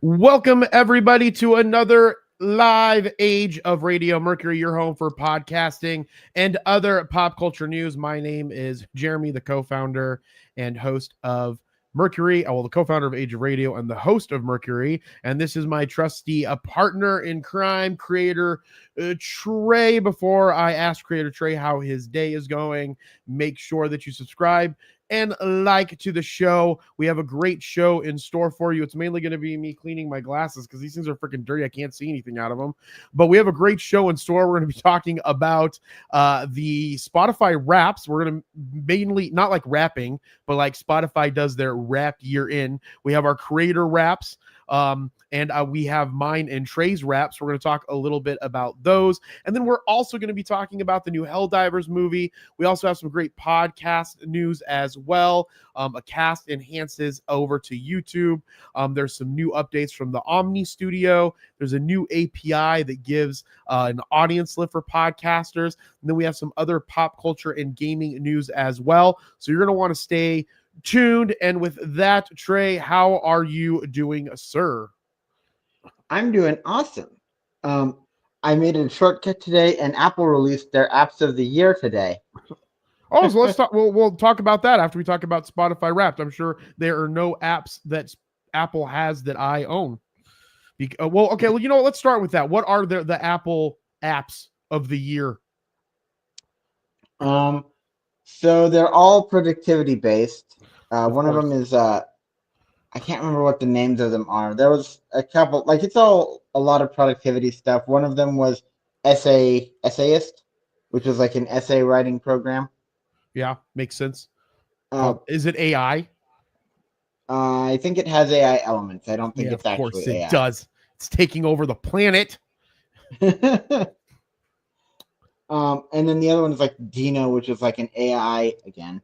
Welcome, everybody, to another live age of Radio Mercury, your home for podcasting and other pop culture news. My name is Jeremy, the co-founder and host of Mercury, the co-founder of Age of Radio and the host of Mercury. And this is my trusty partner in crime, creator Trey. Before I ask creator Trey how his day is going, make sure that you subscribe and like to the show. We have a great show in store for you. It's mainly going to be me cleaning my glasses because these things are freaking dirty. I can't see anything out of them. But we have a great show in store. We're going to be talking about the Spotify Wraps. We're going to mainly, not like rapping, but like Spotify does their Wrap year in. We have our creator Wraps. And we have mine and Trey's Wraps. We're going to talk a little bit about those. And then we're also going to be talking about the new Helldivers movie. We also have some great podcast news as well. Acast enhances over to YouTube. There's some new updates from the Omni Studio. There's a new API that gives an audience lift for podcasters. And then we have some other pop culture and gaming news as well. So you're going to want to stay tuned. And with that, Trey, how are you doing, sir? I'm doing awesome. I made a shortcut today, and Apple released their apps of the year today. Oh, so let's talk. We'll talk about that after we talk about Spotify Wrapped. I'm sure there are no apps that Apple has that I own. Okay. You know what? Let's start with that. What are the Apple apps of the year? So they're all productivity based. One of them is I can't remember what the names of them are. There was a couple, like it's all a lot of productivity stuff. One of them was Essayist, which was like an essay writing program. Yeah, makes sense. Is it AI? I think it has AI elements. I don't think it's actually AI. Of course it does. It's taking over the planet. And then the other one is like Dino, which is like an AI, again,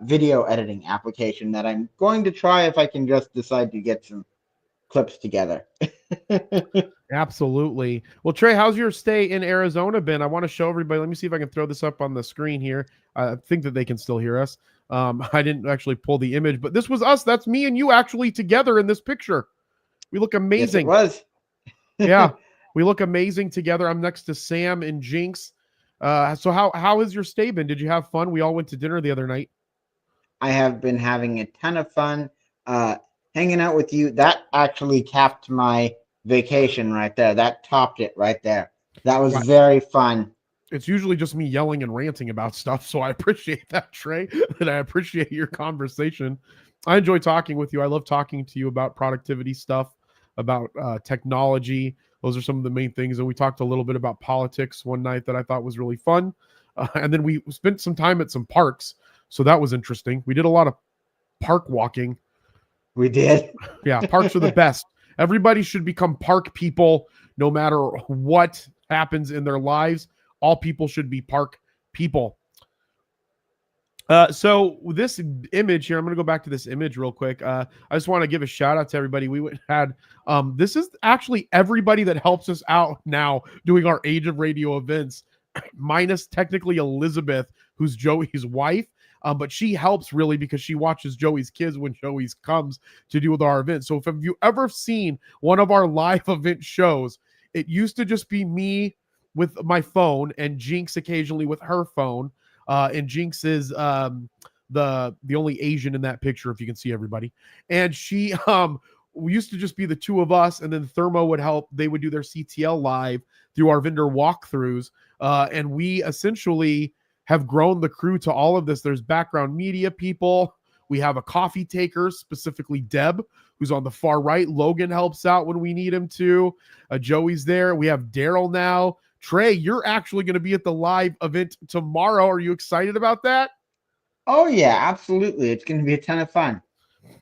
video editing application that I'm going to try if I can just decide to get some clips together. Absolutely. Well, Trey, how's your stay in Arizona been? I want to show everybody. Let me see if I can throw this up on the screen here. I think that they can still hear us. I didn't actually pull the image, but this was us. That's me and you actually together in this picture. We look amazing. Yes, it was. Yeah, we look amazing together. I'm next to Sam and Jinx. So how has your stay been? Did you have fun? We all went to dinner the other night. I have been having a ton of fun hanging out with you. That actually capped my vacation right there. That topped it right there. That was very fun. It's usually just me yelling and ranting about stuff, so I appreciate that, Trey, and I appreciate your conversation. I enjoy talking with you. I love talking to you about productivity stuff, about technology. Those are some of the main things. And we talked a little bit about politics one night that I thought was really fun. And then we spent some time at some parks. So that was interesting. We did a lot of park walking. We did. Yeah, parks are the best. Everybody should become park people no matter what happens in their lives. All people should be park people. So this image here, I'm going to go back to this image real quick. I just want to give a shout out to everybody. We had, this is actually everybody that helps us out now doing our Age of Radio events, minus technically Elizabeth, who's Joey's wife. But she helps really because she watches Joey's kids when Joey's comes to do with our event. So if you ever seen one of our live event shows, it used to just be me with my phone and Jinx occasionally with her phone. And Jinx is the only Asian in that picture, if you can see everybody. And she we used to just be the two of us, and then Thermo would help. They would do their CTL live through our vendor walkthroughs. And we essentially have grown the crew to all of this. There's background media people. We have a coffee taker, specifically Deb, who's on the far right. Logan helps out when we need him to. Joey's there. We have Daryl now. Trey, you're actually going to be at the live event tomorrow. Are you excited about that? Oh, yeah, absolutely. It's going to be a ton of fun.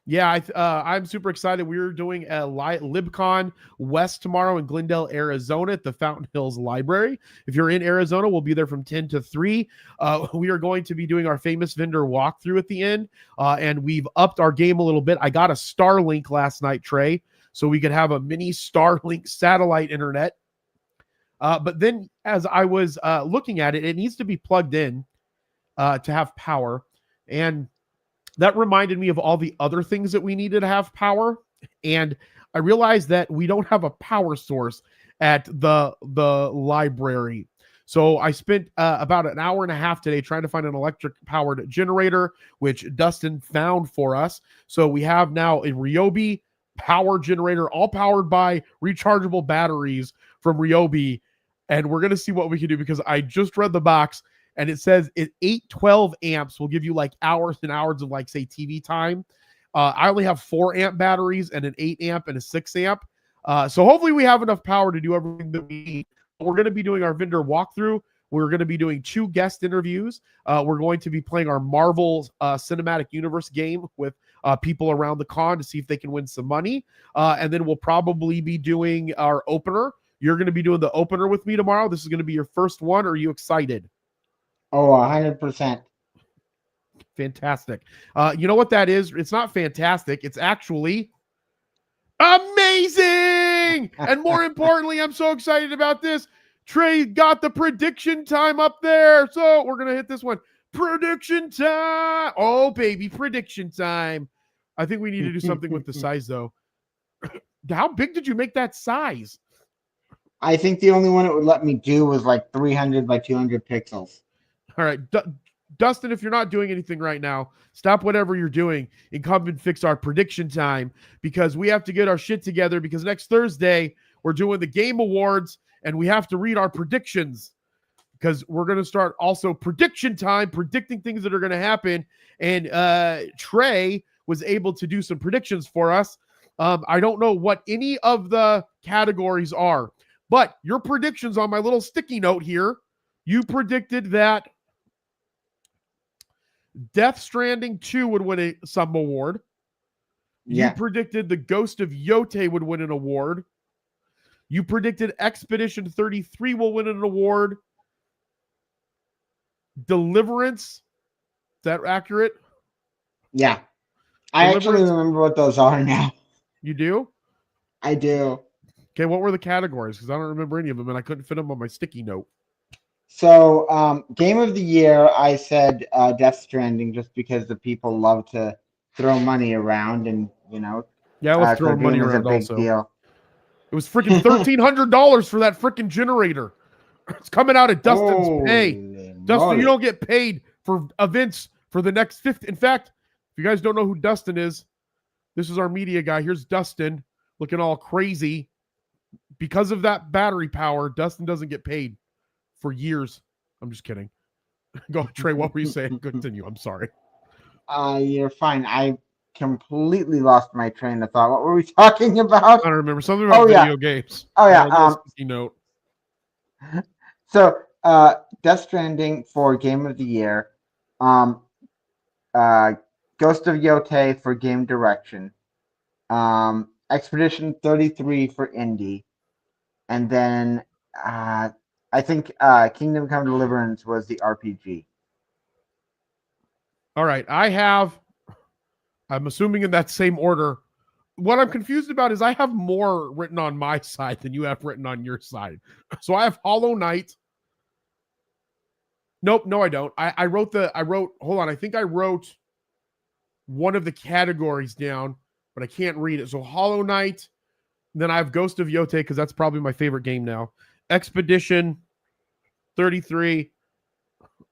Yeah, I'm super excited. We're doing a LibCon West tomorrow in Glendale, Arizona at the Fountain Hills Library. If you're in Arizona, we'll be there from 10 to 3. We are going to be doing our famous vendor walkthrough at the end, and we've upped our game a little bit. I got a Starlink last night, Trey, so we could have a mini Starlink satellite internet. But then as I was looking at it, it needs to be plugged in to have power. And that reminded me of all the other things that we needed to have power. And I realized that we don't have a power source at the library. So I spent about an hour and a half today trying to find an electric powered generator, which Dustin found for us. So we have now a Ryobi power generator, all powered by rechargeable batteries from Ryobi. And we're going to see what we can do, because I just read the box and it says 812 amps will give you like hours and hours of, like, say, TV time. I only have 4 amp batteries and an 8 amp and a 6 amp. So hopefully we have enough power to do everything that we need. We're going to be doing our vendor walkthrough. We're going to be doing 2 guest interviews. We're going to be playing our Marvel Cinematic Universe game with people around the con to see if they can win some money. And then we'll probably be doing our opener. You're going to be doing the opener with me tomorrow. This is going to be your first one. Are you excited? Oh, 100%. Fantastic. You know what that is? It's not fantastic. It's actually amazing. And more importantly, I'm so excited about this. Trey got the prediction time up there. So we're going to hit this one. Prediction time. Oh, baby, prediction time. I think we need to do something with the size, though. How big did you make that size? I think the only one it would let me do was like 300 by 200 pixels. All right. Dustin, if you're not doing anything right now, stop whatever you're doing and come and fix our prediction time, because we have to get our shit together, because next Thursday we're doing the Game Awards and we have to read our predictions, because we're going to start also prediction time, predicting things that are going to happen. And Trey was able to do some predictions for us. I don't know what any of the categories are, but your predictions on my little sticky note here, you predicted that Death Stranding 2 would win some award. Yeah. You predicted the Ghost of Yote would win an award. You predicted Expedition 33 will win an award. Deliverance, is that accurate? Yeah. I actually remember what those are now. You do? I do. Okay, what were the categories? Because I don't remember any of them, and I couldn't fit them on my sticky note. So, Game of the Year, I said Death Stranding, just because the people love to throw money around, and, you know. Yeah, let's throw money around also. Deal. It was freaking $1,300 for that freaking generator. It's coming out of Dustin's pay. Dustin, you don't get paid for events for the next 50. In fact, if you guys don't know who Dustin is, this is our media guy. Here's Dustin looking all crazy. Because of that battery power, Dustin doesn't get paid for years. I'm just kidding. Go, Trey, what were you saying? Continue. I'm sorry. You're fine. I completely lost my train of thought. What were we talking about? I don't remember. Something about video games. Oh, yeah. Note. So, Death Stranding for Game of the Year. Ghost of Yote for Game Direction. Expedition 33 for Indie. And then I think Kingdom Come Deliverance was the RPG. All right. I'm assuming in that same order. What I'm confused about is I have more written on my side than you have written on your side. So I have Hollow Knight. Nope, no, I don't. I wrote, hold on. I think I wrote one of the categories down, but I can't read it. So Hollow Knight. Then I have Ghost of Yote, because that's probably my favorite game now. Expedition 33,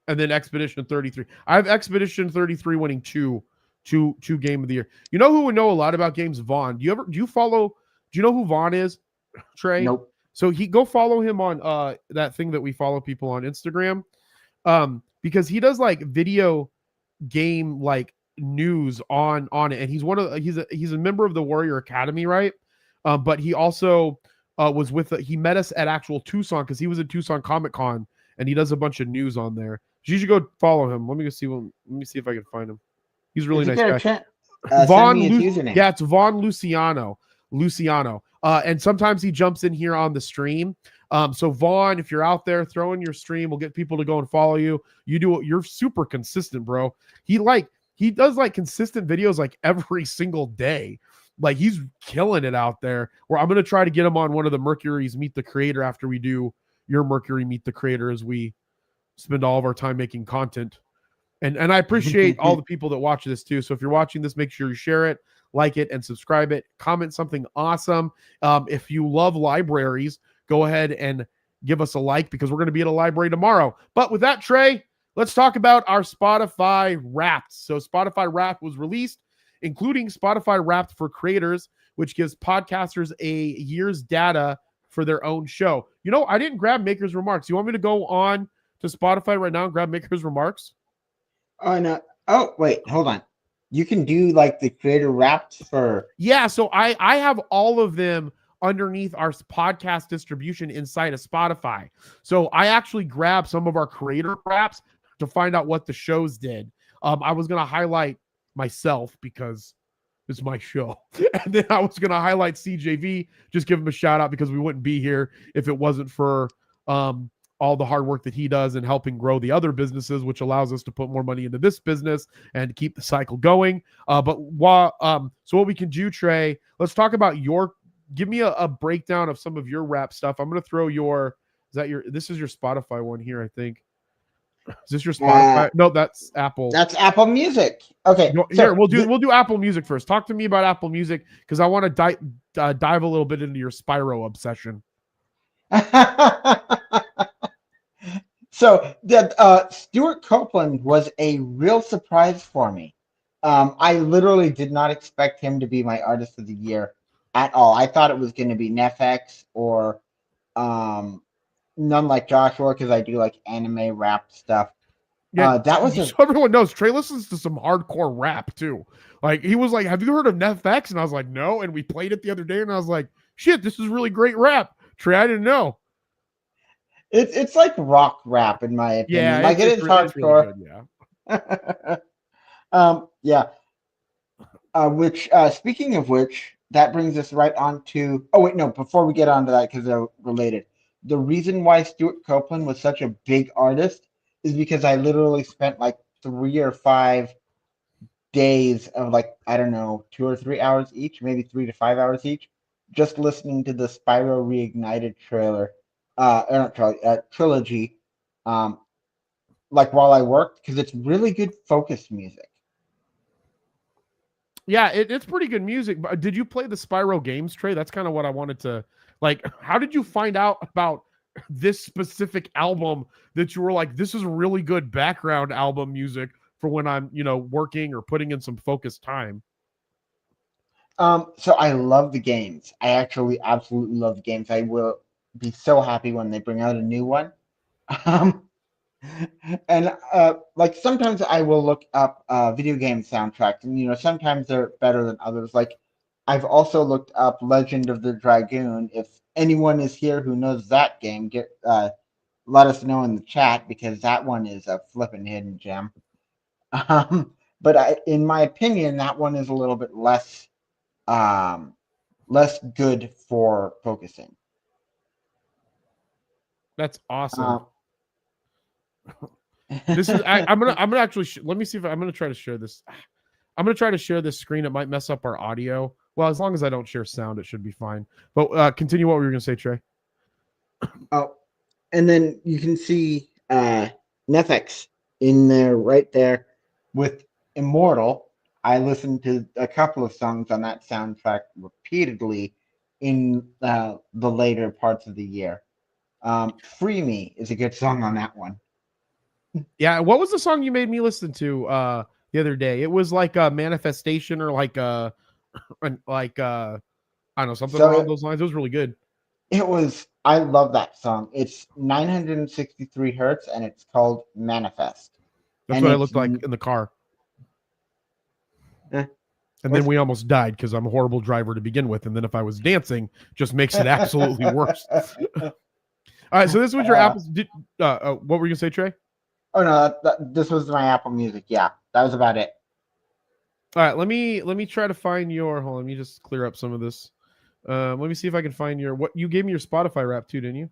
and then Expedition 33. I have Expedition 33 winning two Game of the Year. You know who would know a lot about games? Vaughn. Do you know who Vaughn is, Trey? Nope. So go follow him on that thing that we follow people on Instagram. Because he does like video game like news on it, and he's a member of the Warrior Academy, right? But he also was he met us at actual Tucson, because he was at Tucson Comic Con, and he does a bunch of news on there. So you should go follow him. Let me see if I can find him. He's a really nice guy. Vaughn, yeah, it's Vaughn Luciano. And sometimes he jumps in here on the stream. So Vaughn, if you're out there, throw in your stream. We'll get people to go and follow you. You're super consistent, bro. He does like consistent videos like every single day. Like, he's killing it out there. Where I'm going to try to get him on one of the Mercury's Meet the Creator after we do your Mercury Meet the Creator, as we spend all of our time making content. And I appreciate all the people that watch this too. So if you're watching this, make sure you share it, like it, and subscribe it. Comment something awesome. If you love libraries, go ahead and give us a like, because we're going to be at a library tomorrow. But with that, Trey, let's talk about our Spotify Wrapped. So Spotify Wrapped was released, including Spotify Wrapped for Creators, which gives podcasters a year's data for their own show. You know, I didn't grab Maker's Remarks. You want me to go on to Spotify right now and grab Maker's Remarks? Oh, no. Oh, wait, hold on. You can do like the creator wrapped for... Yeah, so I have all of them underneath our podcast distribution inside of Spotify. So I actually grabbed some of our creator wraps to find out what the shows did. I was going to highlight myself because it's my show. And then I was going to highlight CJV, just give him a shout out, because we wouldn't be here if it wasn't for all the hard work that he does in helping grow the other businesses, which allows us to put more money into this business and keep the cycle going. So what we can do, Trey, let's talk about give me a breakdown of some of your rap stuff. I'm going to throw this is your Spotify one here, I think. Is this your Spotify? No, that's Apple. That's Apple Music. Okay. Here, we'll do Apple Music first. Talk to me about Apple Music, because I want to dive a little bit into your Spyro obsession. So Stuart Copeland was a real surprise for me. I literally did not expect him to be my artist of the year at all. I thought it was going to be Nefx or None Like Joshua, because I do like anime rap stuff. Yeah, that was so everyone knows Trey listens to some hardcore rap too. Like, he was like, "Have you heard of Nefx?" And I was like, "No." And we played it the other day, and I was like, "Shit, this is really great rap." Trey, I didn't know. It's like rock rap, in my opinion. Yeah, like it is hardcore. Really good, yeah. Which speaking of which, that brings us right on to... Oh, wait, no, before we get on to that, because they're related. The reason why Stuart Copeland was such a big artist is because I literally spent like 3 or 5 days of, like, I don't know, 2 or 3 hours each, maybe 3 to 5 hours each, just listening to the Spyro Reignited trilogy, like while I worked, because it's really good focus music. Yeah, it's pretty good music. But did you play the Spyro games, Trey? That's kind of what I wanted to, like, how did you find out about this specific album that you were like, this is really good background album music for when I'm, working or putting in some focused time? So I love the games. I actually absolutely love the games. I will be so happy when they bring out a new one. And like, sometimes I will look up video game soundtracks, and sometimes they're better than others. Like, I've also looked up Legend of the Dragoon. If anyone is here who knows that game, let us know in the chat, because that one is a flippin' hidden gem. But in my opinion, that one is a little bit less good for focusing. That's awesome. This is I'm gonna actually let me see if I'm gonna try to share this. I'm gonna try to share this screen. It might mess up our audio. Well, as long as I don't share sound, it should be fine. But continue what we were gonna say, Trey. Oh, and then you can see Nefx in there, right there, with Immortal. I listened to a couple of songs on that soundtrack repeatedly in the later parts of the year. Free Me is a good song on that one. Yeah, what was the song you made me listen to the other day? It was like a Manifestation, or like I don't know, something along those lines. It was really good. I love that song. It's 963 hertz, and it's called Manifest. That's what I looked like in the car. And then we almost died because I'm a horrible driver to begin with. And then if I was dancing, just makes it absolutely worse. All right, so this was your Apple. What were you gonna say, Trey? Oh no, this was my Apple Music. Yeah, that was about it. All right, let me try to find your. Hold on, let me just clear up some of this. Let me see if I can find what you gave me your Spotify Wrapped too, didn't you?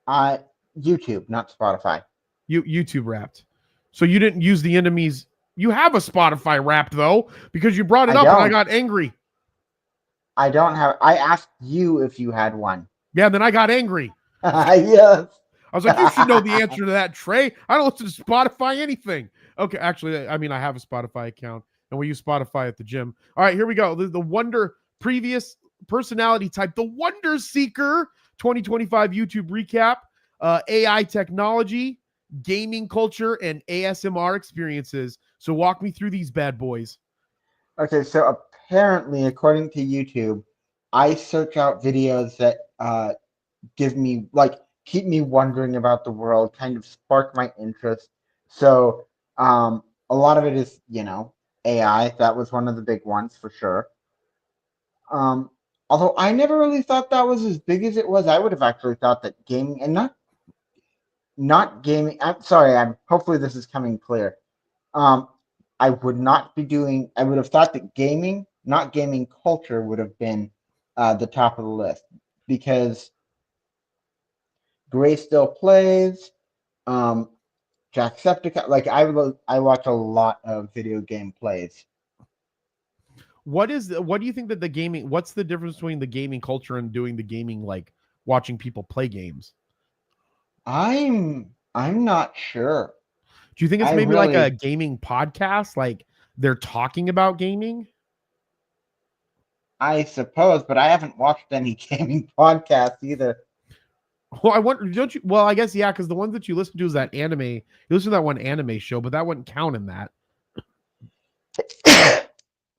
YouTube, not Spotify. YouTube Wrapped. So you didn't use the enemies. You have a Spotify Wrapped though, because you brought it up and I got angry. I don't have. I asked you if you had one. Yeah, then I got angry. Yes. I was like, you should know the answer to that, Trey. I don't listen to Spotify anything. Okay, actually, I mean, I have a Spotify account. and we use Spotify at the gym. All right, here we go. The Wonder previous personality type, the Wonder Seeker 2025 YouTube recap, AI technology, gaming culture, and ASMR experiences. So walk me through these bad boys. Okay, so apparently, according to YouTube, I search out videos that give me keep me wondering about the world, kind of spark my interest. So a lot of it is, AI. That was one of the big ones for sure. Although I never really thought that was as big as it was. I would have actually thought that gaming, and not gaming. I'm sorry. Hopefully this is coming clear. I would have thought that gaming, not gaming culture, would have been the top of the list, because Gray still plays. Jacksepticeye. Like I watch a lot of video game plays. What do you think that the gaming, what's the difference between the gaming culture and doing the gaming, like watching people play games? I'm not sure. Do you think it's maybe like a gaming podcast? Like they're talking about gaming? I suppose, but I haven't watched any gaming podcasts either. Well, I wonder, don't you? Well, I guess, yeah, because the ones that you listen to is that anime. You listen to that one anime show, but that wouldn't count in that.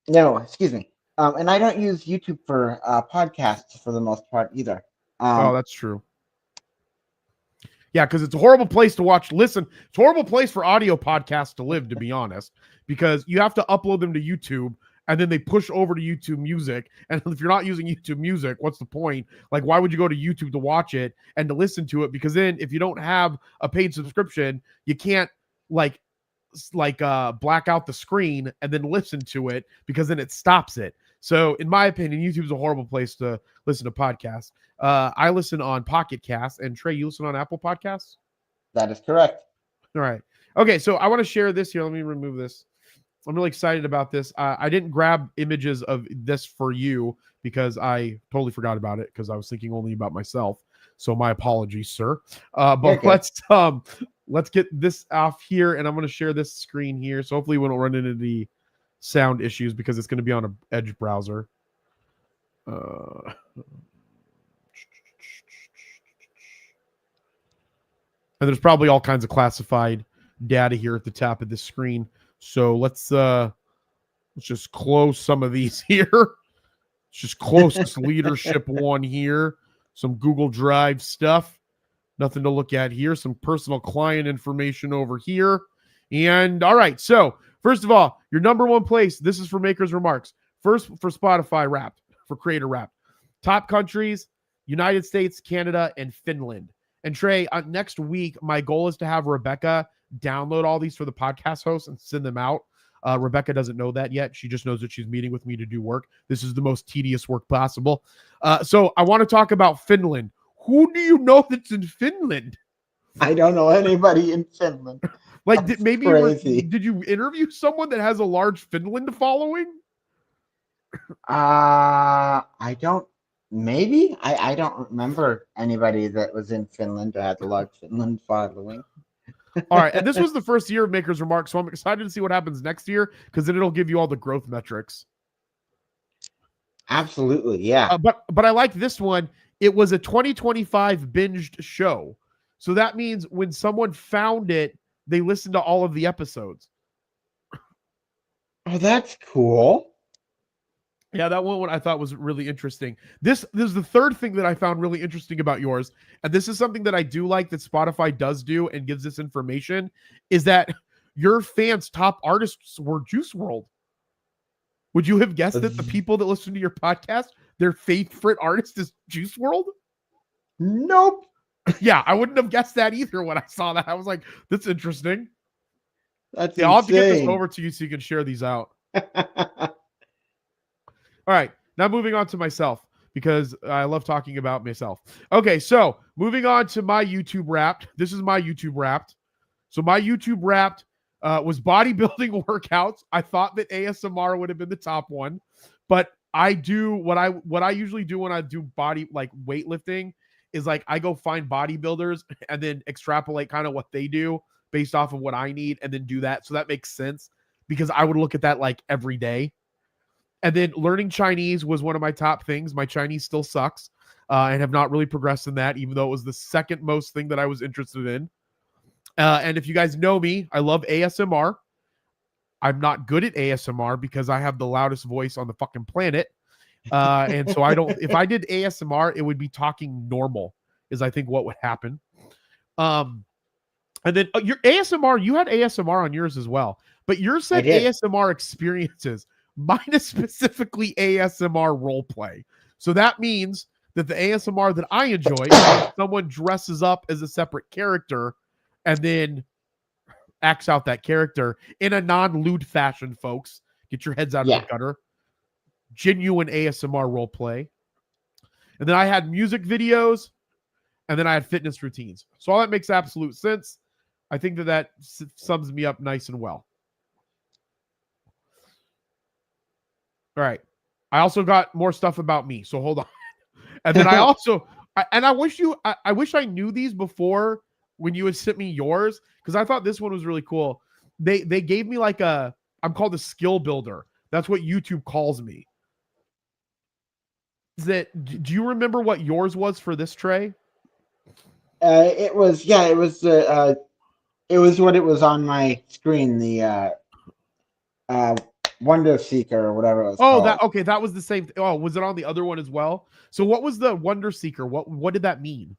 No, excuse me. And I don't use YouTube for podcasts for the most part either. Oh, that's true. Yeah, because it's a horrible place to listen. It's a horrible place for audio podcasts to live, to be honest, because you have to upload them to YouTube, and then they push over to YouTube Music. And if you're not using YouTube Music, what's the point? Like, why would you go to YouTube to watch it and to listen to it? Because then if you don't have a paid subscription, you can't black out the screen and then listen to it, because then it stops it. So in my opinion, YouTube's a horrible place to listen to podcasts. I listen on Pocket Cast, and Trey, you listen on Apple Podcasts? That is correct. All right. Okay, so I want to share this here. Let me remove this. I'm really excited about this. I didn't grab images of this for you because I totally forgot about it, because I was thinking only about myself. So my apologies, sir. But okay. Let's get this off here, and I'm going to share this screen here. So hopefully we don't run into the sound issues, because it's going to be on an Edge browser. And there's probably all kinds of classified data here at the top of this screen. So let's just close some of these here. Let's just close this leadership one here. Some Google Drive stuff. Nothing to look at here. Some personal client information over here. And all right. So first of all, your number one place. This is for Maker's Remarks. First for Spotify Wrapped, for Creator Wrapped. Top countries: United States, Canada, and Finland. And Trey, next week, my goal is to have Rebecca download all these for the podcast host and send them out. Rebecca doesn't know that yet. She just knows that she's meeting with me to do work. This is the most tedious work possible. So I want to talk about Finland. Who do you know that's in Finland? I don't know anybody in Finland. Like, did you interview someone that has a large Finland following? I don't. Maybe I don't remember anybody that was in Finland or had a large Finland following. All right, and this was the first year of Maker's Remarks, so I'm excited to see what happens next year, because then it'll give you all the growth metrics. Absolutely, yeah. But I like this one. It was a 2025 binged show, so that means when someone found it, they listened to all of the episodes. Oh, that's cool. Yeah, that one I thought was really interesting. This is the third thing that I found really interesting about yours, and this is something that I do like that Spotify does do and gives this information, is that your fans' top artists were Juice WRLD. Would you have guessed that the people that listen to your podcast, their favorite artist is Juice WRLD? Nope. Yeah, I wouldn't have guessed that either when I saw that. I was like, that's interesting. That's I'll have to get this over to you so you can share these out. All right, now moving on to myself, because I love talking about myself. Okay, so moving on to my YouTube Wrapped. This is my YouTube Wrapped. So my YouTube Wrapped was bodybuilding workouts. I thought that ASMR would have been the top one, but I do what I usually do when I do body, like weightlifting, is like I go find bodybuilders and then extrapolate kind of what they do based off of what I need, and then do that. So that makes sense. because I would look at that like every day. And then learning Chinese was one of my top things. My Chinese still sucks, and have not really progressed in that, even though it was the second most thing that I was interested in. And if you guys know me, I love ASMR. I'm not good at ASMR because I have the loudest voice on the fucking planet. And so I don't, if I did ASMR, it would be talking normal, is I think what would happen. And then your ASMR, you had ASMR on yours as well, but yours said ASMR experiences. Mine is specifically ASMR role play. So that means that the ASMR that I enjoy is when someone dresses up as a separate character and then acts out that character in a non-lewd fashion, folks. Get your heads out of the gutter. Genuine ASMR role play. And then I had music videos, and then I had fitness routines. So all that makes absolute sense. I think that sums me up nice and well. All right. I also got more stuff about me, so hold on. And then I also, I wish I knew these before when you had sent me yours, because I thought this one was really cool. They gave me like I'm called a skill builder. That's what YouTube calls me. Do you remember what yours was for this tray? It was what it was on my screen, the Wonder Seeker or whatever it was called. That was the same. Oh, was it on the other one as well? So what was the Wonder Seeker? What did that mean?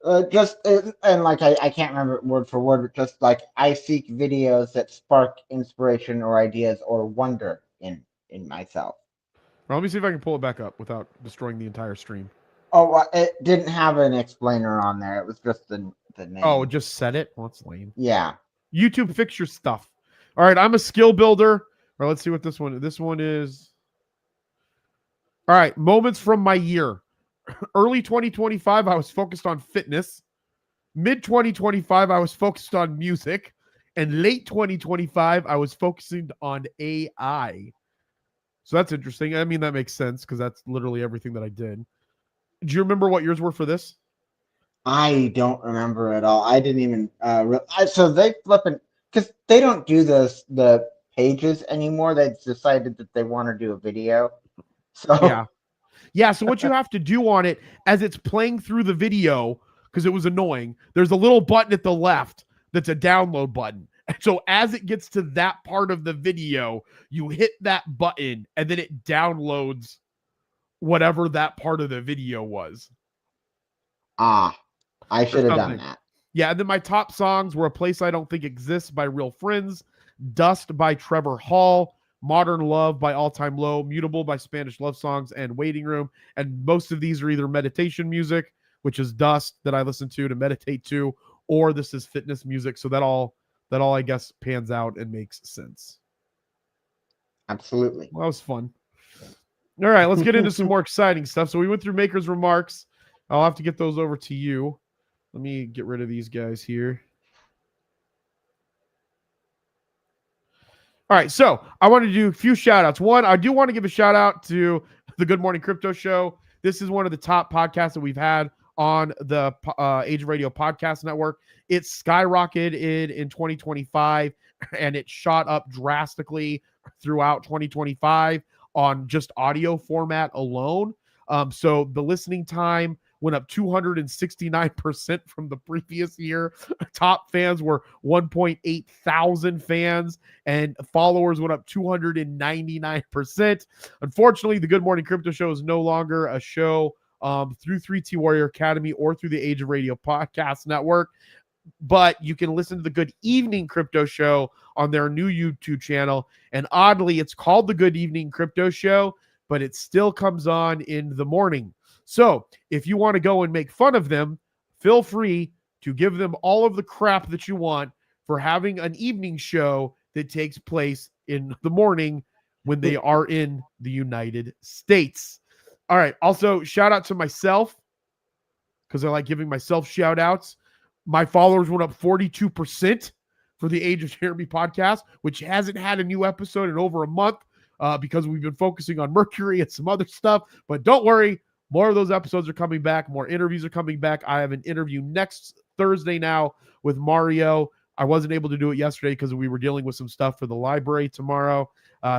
And like I can't remember word for word, but just like I seek videos that spark inspiration or ideas or wonder in myself. Well, let me see if I can pull it back up without destroying the entire stream. Oh, it didn't have an explainer on there. It was just the name. Oh, it just said it? Well, that's lame. Yeah. YouTube, fix your stuff. All right, I'm a skill builder. All right, let's see what this one is. All right, moments from my year. Early 2025, I was focused on fitness. Mid 2025, I was focused on music. And late 2025, I was focusing on AI. So that's interesting. I mean, that makes sense because that's literally everything that I did. Do you remember what yours were for this? I don't remember at all. I didn't even. So they flipping because they don't do the pages anymore. They decided that they want to do a video. So yeah. So what you have to do on it as it's playing through the video, because it was annoying, there's a little button at the left that's a download button. So as it gets to that part of the video, you hit that button and then it downloads whatever that part of the video was. I should have done that. Yeah, and then my top songs were A Place I Don't Think Exists by Real Friends, Dust by Trevor Hall, Modern Love by All Time Low, Mutable by Spanish Love Songs, and Waiting Room. And most of these are either meditation music, which is Dust that I listen to meditate to, or this is fitness music. So that all I guess pans out and makes sense. Absolutely. Well, that was fun. All right, let's get into some more exciting stuff. So we went through Maker's remarks. I'll have to get those over to you. Let me get rid of these guys here. All right, so I want to do a few shout outs. One, I do want to give a shout out to the Good Morning Crypto Show. This is one of the top podcasts that we've had on the Age of Radio Podcast Network. It skyrocketed in 2025, and it shot up drastically throughout 2025 on just audio format alone. So the listening time went up 269% from the previous year. Top fans were 1.8 thousand fans, and followers went up 299%. Unfortunately, the Good Morning Crypto Show is no longer a show through 3T Warrior Academy or through the Age of Radio Podcast Network. But you can listen to the Good Evening Crypto Show on their new YouTube channel. And oddly, it's called the Good Evening Crypto Show, but it still comes on in the morning. So if you want to go and make fun of them, feel free to give them all of the crap that you want for having an evening show that takes place in the morning when they are in the United States. All right. Also, shout out to myself because I like giving myself shout outs. My followers went up 42% for the Age of Jeremy podcast, which hasn't had a new episode in over a month because we've been focusing on Mercury and some other stuff. But don't worry, more of those episodes are coming back. More interviews are coming back. I have an interview next Thursday now with Mario. I wasn't able to do it yesterday because we were dealing with some stuff for the library tomorrow.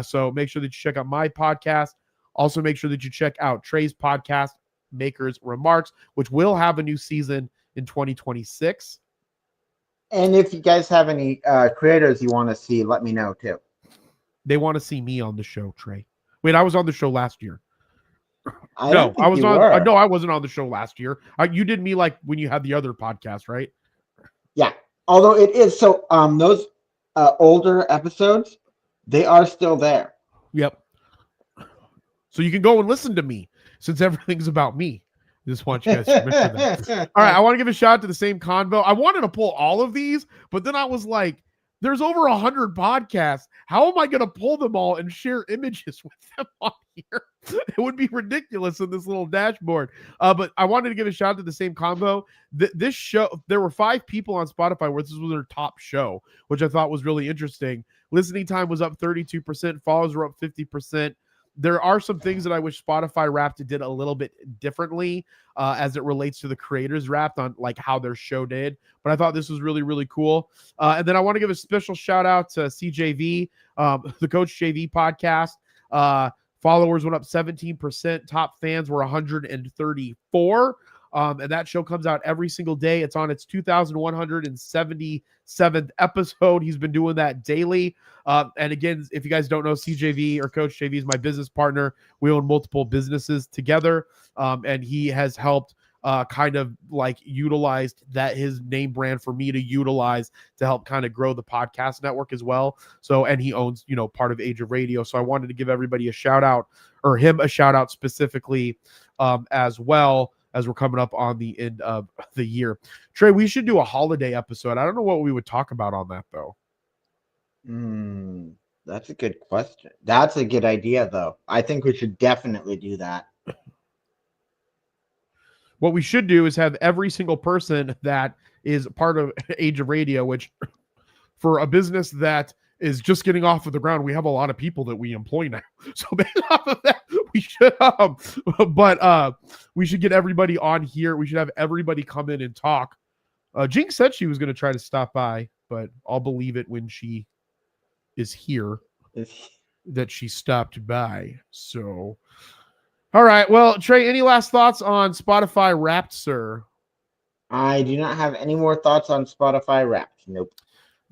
So make sure that you check out my podcast. Also, make sure that you check out Trey's podcast, Maker's Remarks, which will have a new season in 2026. And if you guys have any creators you want to see, let me know too. They want to see me on the show, Trey. Wait, I was on the show last year. I wasn't on the show last year. You did me like when you had the other podcast, right? Yeah. Although it is so, those older episodes, they are still there. Yep. So you can go and listen to me since everything's about me. Just want you guys to remember that. All right, I want to give a shout out to the same convo. I wanted to pull all of these, but then I was like, there's over 100 podcasts. How am I going to pull them all and share images with them on here? It would be ridiculous in this little dashboard. But I wanted to give a shout out to the same combo. This show, there were 5 people on Spotify where this was their top show, which I thought was really interesting. Listening time was up 32%. Follows were up 50%. There are some things that I wish Spotify Wrapped did a little bit differently as it relates to the creators Wrapped on like how their show did. But I thought this was really, really cool. And then I want to give a special shout out to CJV, the Coach JV podcast. Followers went up 17%. Top fans were 134. And that show comes out every single day. It's on its 2,177th episode. He's been doing that daily. And again, if you guys don't know, CJV or Coach JV is my business partner. We own multiple businesses together. And he has helped kind of like utilized that his name brand for me to utilize to help kind of grow the podcast network as well. So, and he owns, part of Age of Radio. So I wanted to give everybody a shout out, or him a shout out specifically as well, as we're coming up on the end of the year. Trey, we should do a holiday episode. I don't know what we would talk about on that, though. That's a good question. That's a good idea, though. I think we should definitely do that. What we should do is have every single person that is part of Age of Radio, which for a business that is just getting off of the ground, we have a lot of people that we employ now. So based off of that, we should, we should get everybody on here. We should have everybody come in and talk. Jinx said she was going to try to stop by, but I'll believe it when she is here that she stopped by. So, all right. Well, Trey, any last thoughts on Spotify Wrapped, sir? I do not have any more thoughts on Spotify Wrapped. Nope.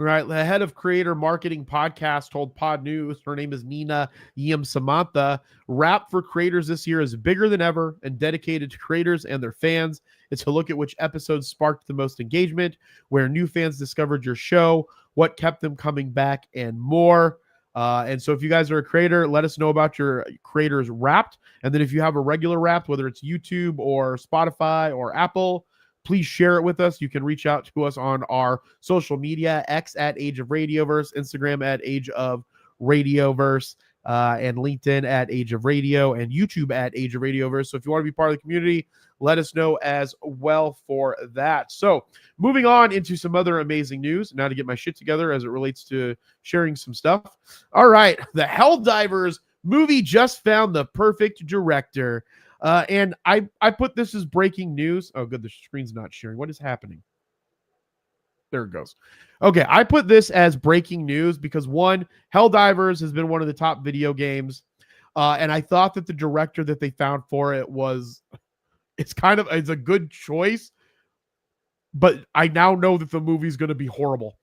Right. The head of creator marketing podcast told Pod News, her name is Nina Yim Samantha, Wrapped for creators this year is bigger than ever and dedicated to creators and their fans. It's a look at which episodes sparked the most engagement, where new fans discovered your show, what kept them coming back, and more. And so if you guys are a creator, let us know about your creators Wrapped. And then if you have a regular Wrapped, whether it's YouTube or Spotify or Apple, please share it with us. You can reach out to us on our social media, X at Age of Radioverse, Instagram at Age of Radioverse, and LinkedIn at Age of Radio, and YouTube at Age of Radioverse. So if you want to be part of the community, let us know as well for that. So moving on into some other amazing news, now to get my shit together as it relates to sharing some stuff. All right, the Helldivers movie just found the perfect director. And I put this as breaking news. Oh, good. The screen's not sharing. What is happening? There it goes. Okay. I put this as breaking news because one, Helldivers has been one of the top video games. And I thought that the director that they found for it it's a good choice, but I now know that the movie's going to be horrible.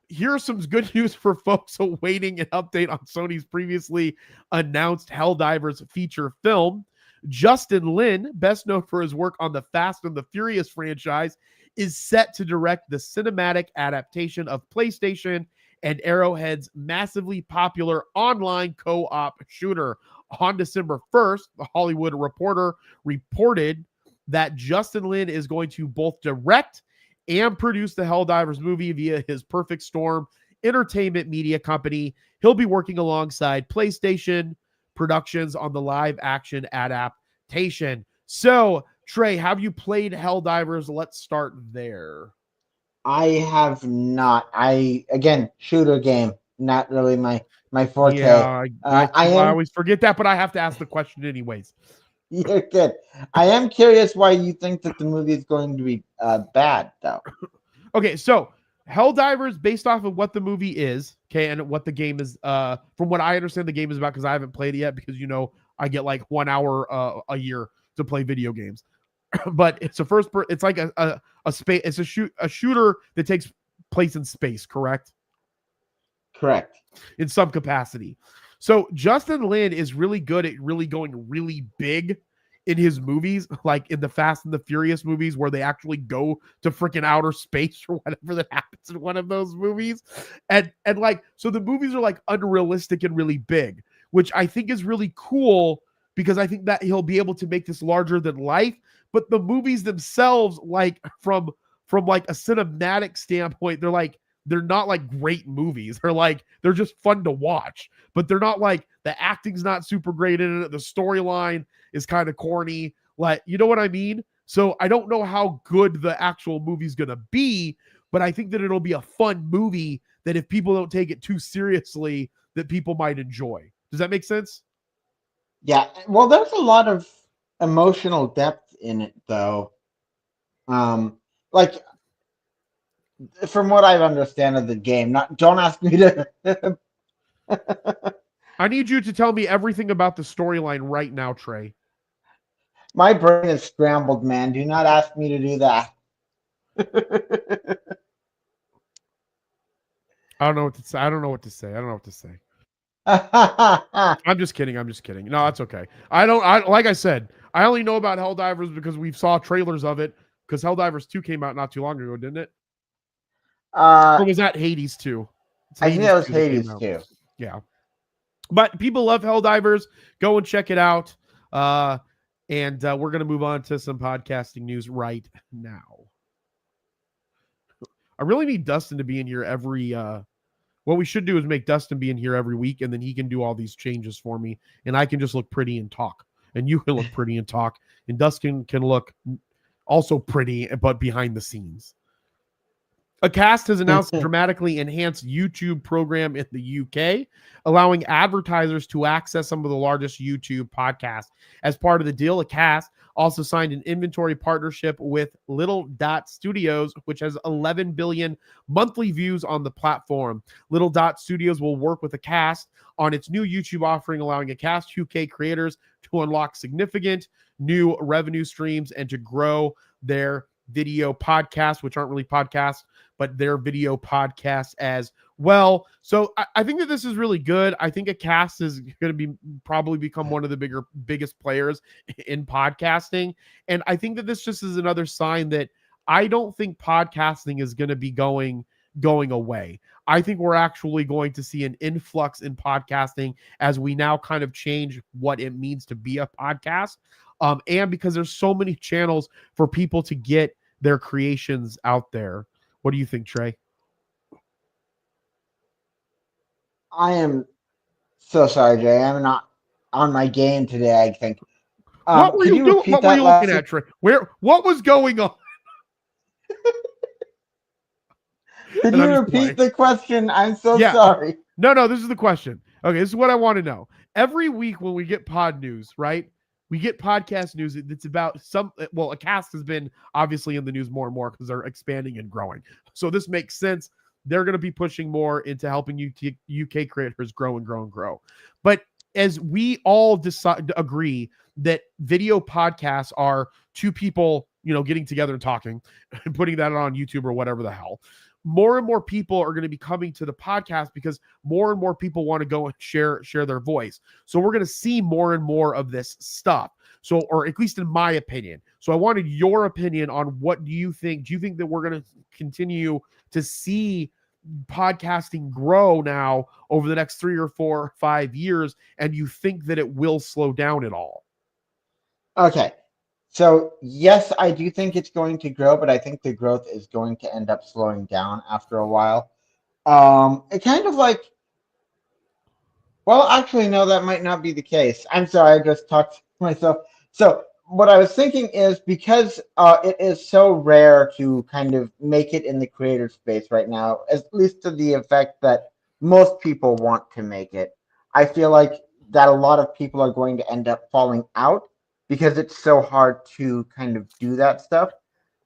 Here's some good news for folks awaiting an update on Sony's previously announced Helldivers feature film. Justin Lin, best known for his work on the Fast and the Furious franchise, is set to direct the cinematic adaptation of PlayStation and Arrowhead's massively popular online co-op shooter. On December 1st, The Hollywood Reporter reported that Justin Lin is going to both direct and produce the Helldivers movie via his Perfect Storm entertainment media company. He'll be working alongside PlayStation Productions on the live action adaptation. So, Trey, have you played Helldivers? Let's start there. I have not. Again, shooter game, not really my forte. Yeah, I always forget that, but I have to ask the question anyways. You're good. I am curious why you think that the movie is going to be bad, though. Okay, so Helldivers, based off of what the movie is, okay, and what the game is, from what I understand the game is about, because I haven't played it yet, because I get like 1 hour a year to play video games. But it's it's like a space, it's a shooter that takes place in space, correct? Correct. In some capacity. So Justin Lin is really good at really going really big in his movies, like in the Fast and the Furious movies, where they actually go to freaking outer space or whatever that happens in one of those movies. And like, so the movies are like unrealistic and really big, which I think is really cool, because I think that he'll be able to make this larger than life. But the movies themselves, like from like a cinematic standpoint, they're not like great movies. They're just fun to watch, but they're not like, the acting's not super great in it. The storyline is kind of corny. Like, you know what I mean? So I don't know how good the actual movie's going to be, but I think that it'll be a fun movie that if people don't take it too seriously, that people might enjoy. Does that make sense? Yeah. Well, there's a lot of emotional depth in it, though. Like, from what I understand of the game, don't ask me to. I need you to tell me everything about the storyline right now, Trey. My brain is scrambled, man. Do not ask me to do that. I don't know what to say. I don't know what to say. I'm just kidding. No, that's okay. Like I said, I only know about Helldivers because we saw trailers of it, because Helldivers 2 came out not too long ago, didn't it? Or was that Hades 2? I think that was Hades 2. Yeah. But people love Helldivers. Go and check it out. And we're going to move on to some podcasting news right now. I really need Dustin to be in here every... what we should do is make Dustin be in here every week, and then he can do all these changes for me, and I can just look pretty and talk. And you can look pretty and talk. And Dustin can look also pretty, but behind the scenes. Acast has announced a dramatically enhanced YouTube program in the UK, allowing advertisers to access some of the largest YouTube podcasts. As part of the deal, Acast also signed an inventory partnership with Little Dot Studios, which has 11 billion monthly views on the platform. Little Dot Studios will work with Acast on its new YouTube offering, allowing Acast UK creators to unlock significant new revenue streams and to grow their video podcasts, which aren't really podcasts, but their video podcasts as well. So I think that this is really good. I think Acast is going to probably become one of the biggest players in podcasting. And I think that this just is another sign that I don't think podcasting is going to be going away. I think we're actually going to see an influx in podcasting as we now kind of change what it means to be a podcast. And because there's so many channels for people to get their creations out there. What do you think, Trey? I am so sorry, Jay. I'm not on my game today, I think. What were you doing? What were you looking at, Trey? What was going on? Could you repeat the question? I'm so sorry. No, this is the question. Okay, this is what I want to know. Every week when we get pod news, right? We get podcast news that's about Acast has been obviously in the news more and more because they're expanding and growing. So this makes sense. They're going to be pushing more into helping UK creators grow and grow and grow. But as we all agree that video podcasts are two people, getting together and talking and putting that on YouTube or whatever the hell, more and more people are going to be coming to the podcast because more and more people want to go and share their voice. So we're going to see more and more of this stuff. So, or at least in my opinion. So I wanted your opinion on what do you think? Do you think that we're going to continue to see podcasting grow now over the next 3 or 4 or 5 years? And you think that it will slow down at all? Okay. So, yes, I do think it's going to grow, but I think the growth is going to end up slowing down after a while. It kind of like, well, actually, no, that might not be the case. I'm sorry, I just talked to myself. So, what I was thinking is because it is so rare to kind of make it in the creator space right now, at least to the effect that most people want to make it, I feel like that a lot of people are going to end up falling out because it's so hard to kind of do that stuff.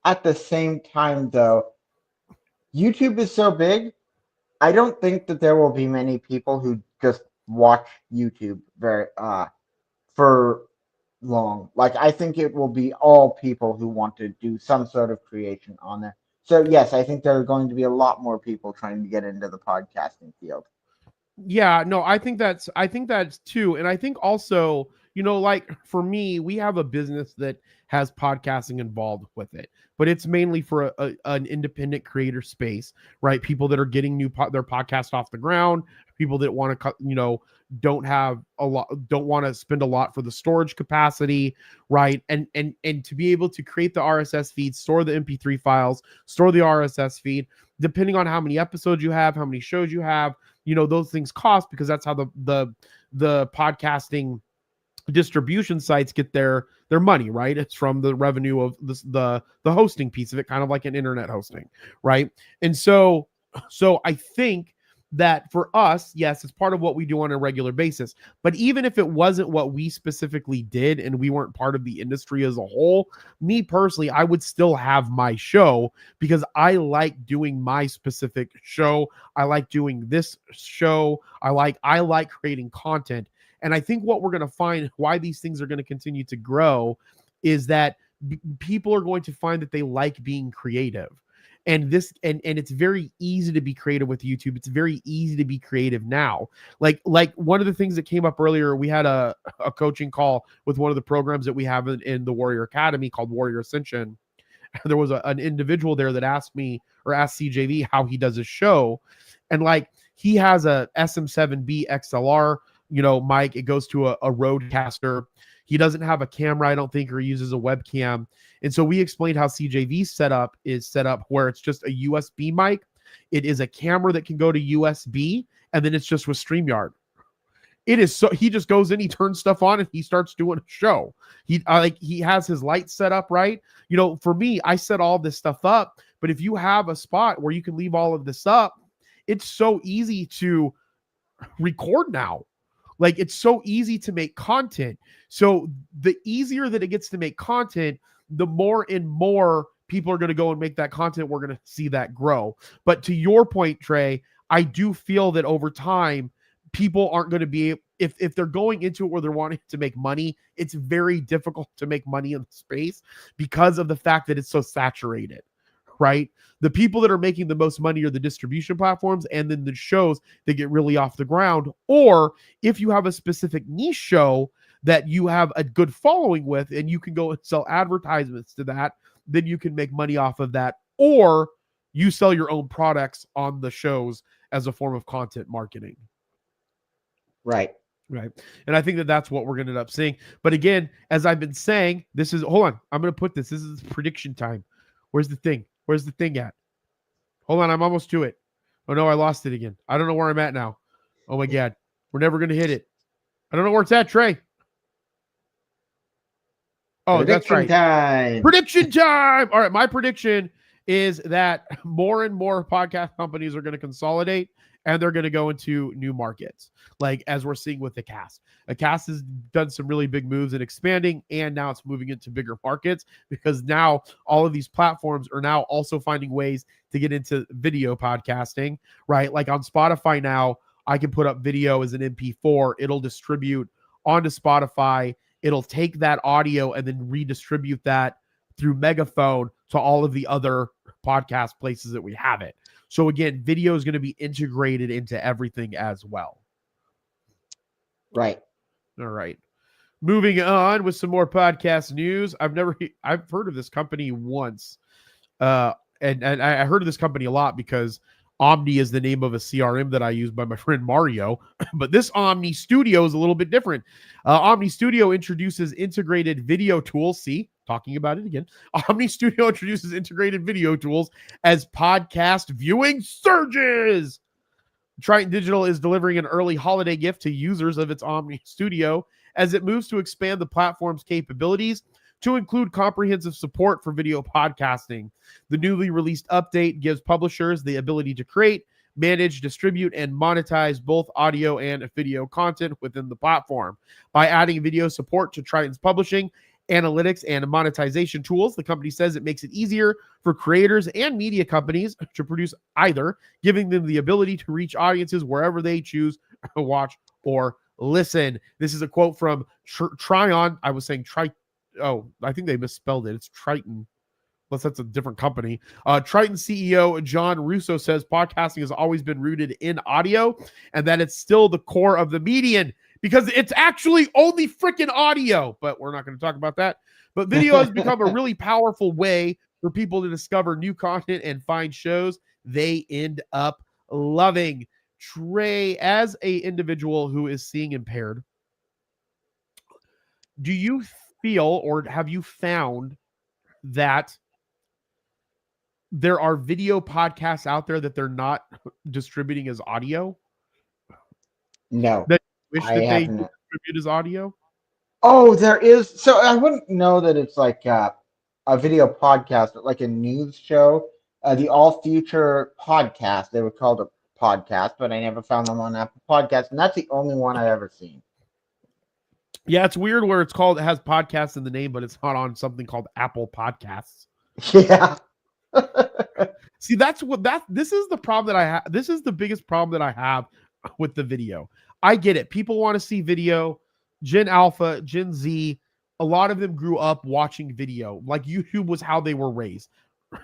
At the same time, though, YouTube is so big, I don't think that there will be many people who just watch YouTube for long. Like, I think it will be all people who want to do some sort of creation on there. So yes, I think there are going to be a lot more people trying to get into the podcasting field. Yeah, no, I think that's too. And I think also, like for me, we have a business that has podcasting involved with it, but it's mainly for an independent creator space, right? People that are getting their podcast off the ground, people that want to, don't want to spend a lot for the storage capacity, right? And to be able to create the RSS feed, store the MP3 files, store the RSS feed, depending on how many episodes you have, how many shows you have, those things cost, because that's how the podcasting distribution sites get their money, right? It's from the revenue of the hosting piece of it, kind of like an internet hosting, right? And so I think that for us, yes, it's part of what we do on a regular basis. But even if it wasn't what we specifically did and we weren't part of the industry as a whole, me personally, I would still have my show because I like doing my specific show. I like doing this show. I like creating content. And I think what we're going to find, why these things are going to continue to grow, is that people are going to find that they like being creative. And it's very easy to be creative with YouTube. It's very easy to be creative now. Like one of the things that came up earlier, we had a coaching call with one of the programs that we have in the Warrior Academy called Warrior Ascension. There was an individual there that asked CJV how he does his show. And like, he has a SM7B XLR, mic. It goes to a Rodecaster. He doesn't have a camera, I don't think, or he uses a webcam. And so we explained how CJV's setup is set up, where it's just a USB mic. It is a camera that can go to USB, and then it's just with StreamYard. It is so, he just goes in, he turns stuff on, and he starts doing a show. He has his lights set up right. For me, I set all this stuff up, but if you have a spot where you can leave all of this up, it's so easy to record now. Like, it's so easy to make content. So the easier that it gets to make content, the more and more people are going to go and make that content. We're going to see that grow. But to your point, Trey, I do feel that over time, people aren't going to be, if they're going into it where they're wanting to make money, it's very difficult to make money in the space because of the fact that it's so saturated, right? The people that are making the most money are the distribution platforms, and then the shows that get really off the ground. Or if you have a specific niche show that you have a good following with, and you can go and sell advertisements to that, then you can make money off of that. Or you sell your own products on the shows as a form of content marketing. Right. And I think that that's what we're going to end up seeing. But again, as I've been saying, hold on, I'm going to put this is prediction time. Where's the thing? Where's the thing at? Hold on, I'm almost to it. Oh no, I lost it again. I don't know where I'm at now. Oh my God. We're never going to hit it. I don't know where it's at, Trey. Oh, that's right. Prediction time. All right, my prediction is that more and more podcast companies are going to consolidate, and they're going to go into new markets, like as we're seeing with Acast. Acast has done some really big moves in expanding, and now it's moving into bigger markets because now all of these platforms are now also finding ways to get into video podcasting, right? Like on Spotify now, I can put up video as an MP4. It'll distribute onto Spotify. It'll take that audio and then redistribute that through Megaphone to all of the other podcast places that we have it. So again, video is going to be integrated into everything as well. Right. All right. Moving on with some more podcast news. I've heard of this company once. And I heard of this company a lot because Omni is the name of a CRM that I use by my friend Mario. But this Omni Studio is a little bit different. Omni Studio introduces integrated video tools. See, talking about it again. Omni Studio introduces integrated video tools as podcast viewing surges. Triton Digital is delivering an early holiday gift to users of its Omni Studio as it moves to expand the platform's capabilities to include comprehensive support for video podcasting. The newly released update gives publishers the ability to create, manage, distribute, and monetize both audio and video content within the platform. By adding video support to Triton's publishing analytics and monetization tools. The company says it makes it easier for creators and media companies to produce either, giving them the ability to reach audiences wherever they choose to watch or listen. This is a quote from Tryon. I was saying I think they misspelled it. It's Triton. Unless that's a different company. Triton CEO John Russo says podcasting has always been rooted in audio and that it's still the core of the medium because it's actually only freaking audio, but we're not going to talk about that. But video has become a really powerful way for people to discover new content and find shows they end up loving. Trey, as a individual who is seeing impaired, do you feel or have you found that there are video podcasts out there that they're not distributing as audio? No, That wish I that they haven't. distribute as audio? Oh, there is. So I wouldn't know that it's like a video podcast, but like a news show. The All Future podcast. They were called a podcast, but I never found them on Apple Podcasts, and that's the only one I've ever seen. Yeah, it's weird where it has podcast in the name, but it's not on something called Apple Podcasts. Yeah. See, this is the problem that I have. This is the biggest problem that I have with the video. I get it. People want to see video. Gen Alpha, Gen Z, a lot of them grew up watching video. Like YouTube was how they were raised.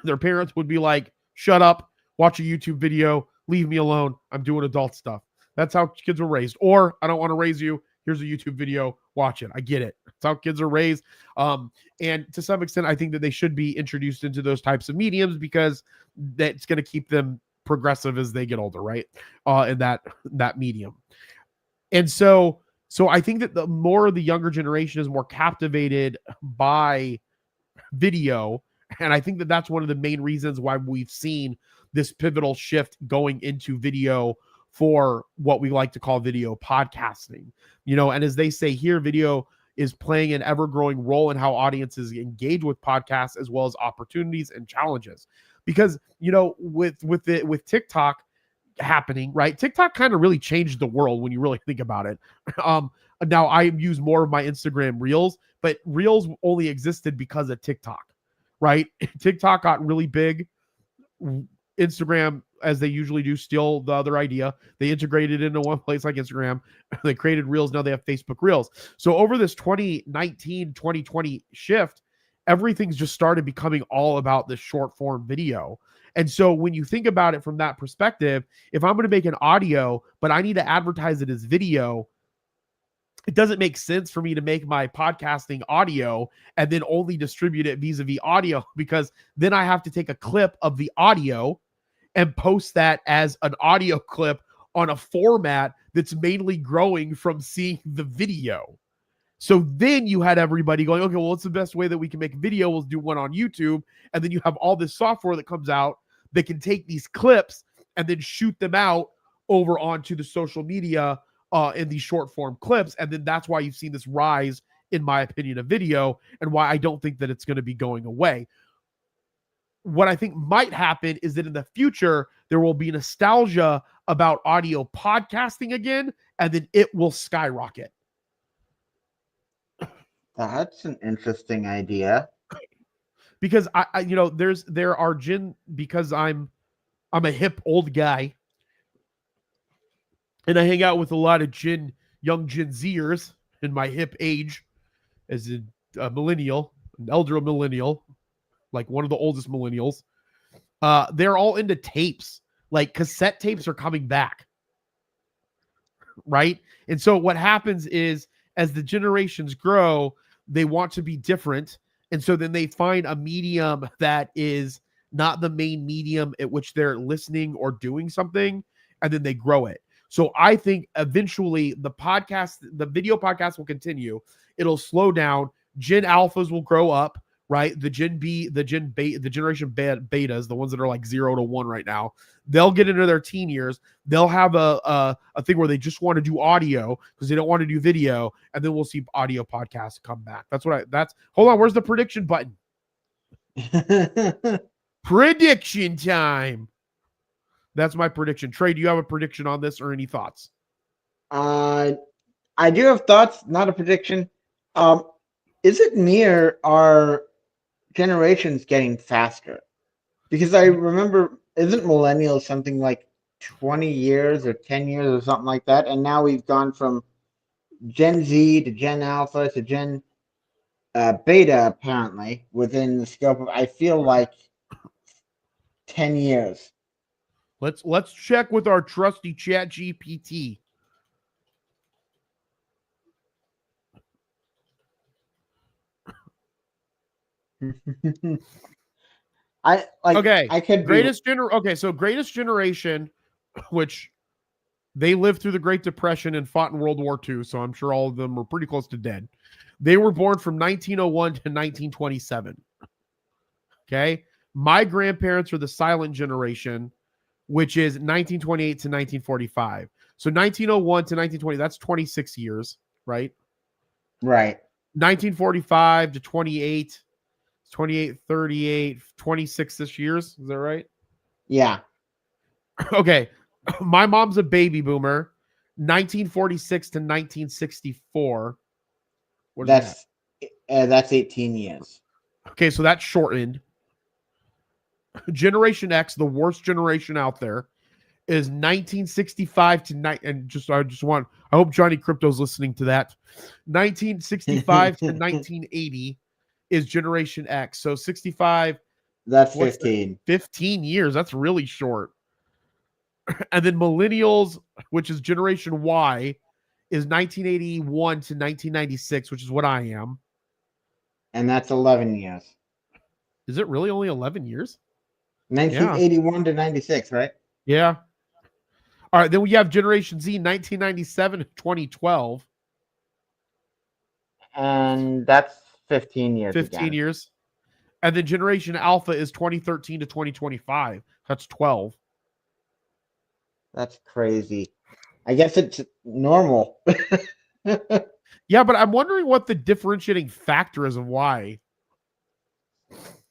Their parents would be like, shut up, watch a YouTube video, leave me alone. I'm doing adult stuff. That's how kids were raised. Or I don't want to raise you. Here's a YouTube video, watch it. I get it. That's how kids are raised. And to some extent, I think that they should be introduced into those types of mediums because that's going to keep them progressive as they get older, right? In that medium. And so I think that the more the younger generation is more captivated by video. And I think that that's one of the main reasons why we've seen this pivotal shift going into video for what we like to call video podcasting, and as they say here, video is playing an ever-growing role in how audiences engage with podcasts as well as opportunities and challenges. Because, with TikTok happening, right? TikTok kind of really changed the world when you really think about it. Now I use more of my Instagram Reels, but Reels only existed because of TikTok, right? TikTok got really big. Instagram, as they usually do, steal the other idea. They integrated into one place like Instagram. They created Reels. Now they have Facebook Reels. So over this 2019, 2020 shift, everything's just started becoming all about this short form video. And so when you think about it from that perspective, if I'm going to make an audio, but I need to advertise it as video, it doesn't make sense for me to make my podcasting audio and then only distribute it vis-a-vis audio, because then I have to take a clip of the audio and post that as an audio clip on a format that's mainly growing from seeing the video. So then you had everybody going, okay, well, what's the best way that we can make a video? We'll do one on YouTube. And then you have all this software that comes out that can take these clips and then shoot them out over onto the social media in these short form clips. And then that's why you've seen this rise, in my opinion, of video, and why I don't think that it's going to be going away. What I think might happen is that in the future, there will be nostalgia about audio podcasting again, and then it will skyrocket. That's an interesting idea. Because because I'm a hip old guy, and I hang out with a lot of young Gen Zers in my hip age, as a millennial, an elder millennial, like one of the oldest millennials. They're all into tapes. Like cassette tapes are coming back, right? And so what happens is, as the generations grow, they want to be different. And so then they find a medium that is not the main medium at which they're listening or doing something, and then they grow it. So I think eventually the video podcast will continue. It'll slow down. Gen Alphas will grow up, right? The generation betas, the ones that are like 0 to 1 right now, they'll get into their teen years. They'll have a thing where they just want to do audio because they don't want to do video. And then we'll see audio podcasts come back. Hold on. Where's the prediction button? Prediction time. That's my prediction. Trey, do you have a prediction on this or any thoughts? I do have thoughts, not a prediction. is it me or are generations getting faster? Because I remember, isn't millennials something like 20 years or 10 years or something like that? And now we've gone from Gen Z to Gen Alpha to Gen Beta, apparently, within the scope of, I feel like, 10 years. Let's check with our trusty Chat GPT. Okay, I could be. So greatest generation, which they lived through the Great Depression and fought in World War II, so I'm sure all of them were pretty close to dead. They were born from 1901 to 1927. Okay, my grandparents are the silent generation, which is 1928 to 1945. So 1901 to 1920, that's 26 years, right? Right. 1945 to 28, 28, 38, 26 years. Is that right? Yeah. Okay. My mom's a baby boomer, 1946 to 1964. What is that's 18 years. Okay, so that's shortened. Generation X, the worst generation out there, is 1965 to I hope Johnny Crypto's listening to that. 1965 to 1980 is Generation X. So 65. That's 15. 15 years. That's really short. And then millennials, which is Generation Y, is 1981 to 1996, which is what I am. And that's 11 years. Is it really only 11 years? 1981 to 96, right? Yeah. All right, then we have Generation Z, 1997 to 2012. And that's 15 years. 15 again. years. And then Generation Alpha is 2013 to 2025. That's 12. That's crazy. I guess it's normal. Yeah, but I'm wondering what the differentiating factor is and why.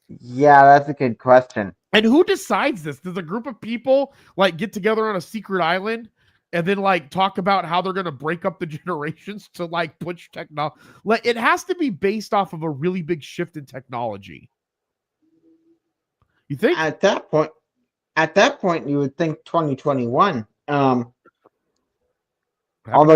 Yeah, that's a good question. And who decides this? Does a group of people like get together on a secret island and then like talk about how they're going to break up the generations to like push technology? Like it has to be based off of a really big shift in technology. You think? At that point, you would think 2021. Although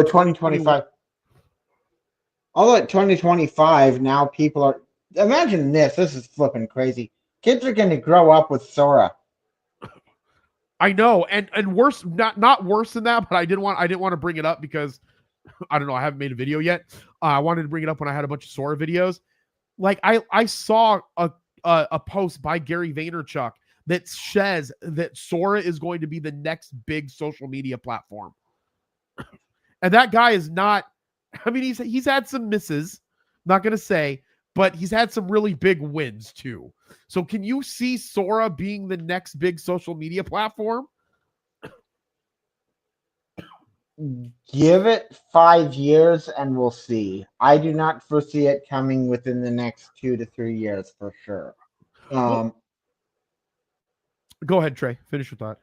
2025, now people are. Imagine this. This is flipping crazy. Kids are going to grow up with Sora. I know, and worse, not worse than that, but I didn't want to bring it up because I don't know. I haven't made a video yet. I wanted to bring it up when I had a bunch of Sora videos. Like I saw a post by Gary Vaynerchuk that says that Sora is going to be the next big social media platform, and that guy is not. I mean, he's had some misses. Not gonna say. But he's had some really big wins too. So can you see Sora being the next big social media platform? Give it 5 years and we'll see. I do not foresee it coming within the next 2 to 3 years for sure. Go ahead, Trey. Finish your thought.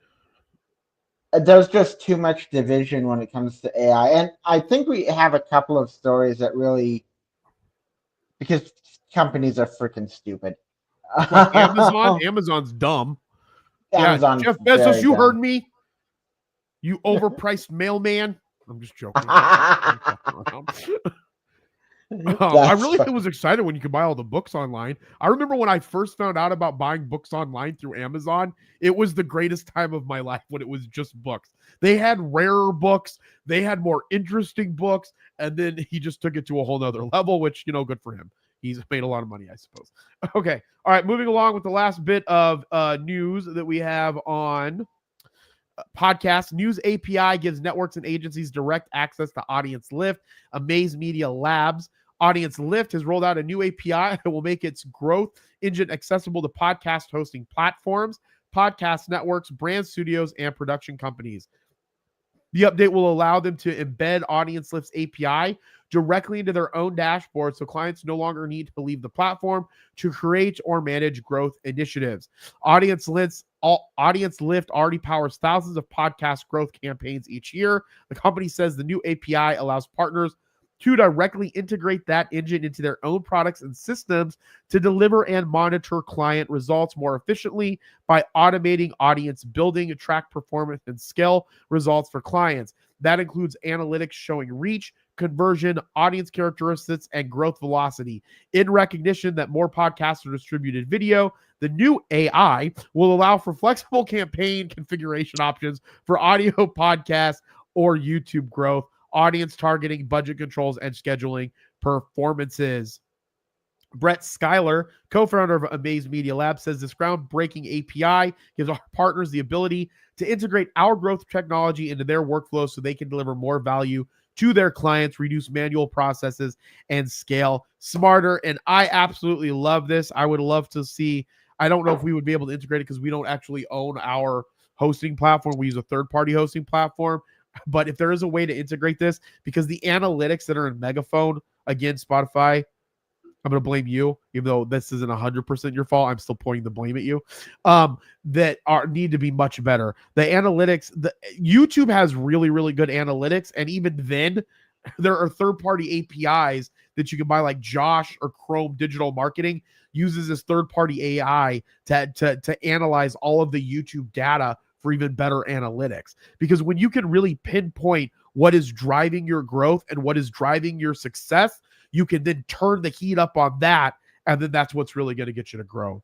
There's just too much division when it comes to AI. And I think we have a couple of stories that really... Because companies are freaking stupid. Like Amazon? Amazon's dumb. Amazon. Jeff Bezos, you heard me. You overpriced mailman. I'm just joking. I really was excited when you could buy all the books online. I remember when I first found out about buying books online through Amazon, it was the greatest time of my life when it was just books. They had rarer books, they had more interesting books, and then he just took it to a whole nother level, which, good for him. He's made a lot of money, I suppose. Okay. All right. Moving along with the last bit of news that we have on podcast. News API gives networks and agencies direct access to Audience Lift. Amaze Media Labs. Audience Lift has rolled out a new API that will make its growth engine accessible to podcast hosting platforms, podcast networks, brand studios, and production companies. The update will allow them to embed Audience Lift's API directly into their own dashboard, so clients no longer need to leave the platform to create or manage growth initiatives. Audience Lift already powers thousands of podcast growth campaigns each year. The company says the new API allows partners to directly integrate that engine into their own products and systems to deliver and monitor client results more efficiently by automating audience building, track performance, and scale results for clients. That includes analytics showing reach, conversion, audience characteristics, and growth velocity. In recognition that more podcasts are distributed video, the new AI will allow for flexible campaign configuration options for audio podcasts or YouTube growth, audience targeting, budget controls, and scheduling performances. Brett Schuyler, co-founder of Amaze Media Lab, says this groundbreaking API gives our partners the ability to integrate our growth technology into their workflow so they can deliver more value to their clients, reduce manual processes, and scale smarter. And I absolutely love this. I would love to see, I don't know if we would be able to integrate it because we don't actually own our hosting platform. We use a third-party hosting platform. But if there is a way to integrate this, because the analytics that are in Megaphone, again, Spotify, I'm going to blame you, even though this isn't 100% your fault. I'm still pointing the blame at you. That need to be much better. The analytics, YouTube has really, really good analytics, and even then, there are third-party APIs that you can buy, like Josh or Chrome Digital Marketing uses this third-party AI to analyze all of the YouTube data for even better analytics. Because when you can really pinpoint what is driving your growth and what is driving your success, you can then turn the heat up on that, and then that's what's really going to get you to grow.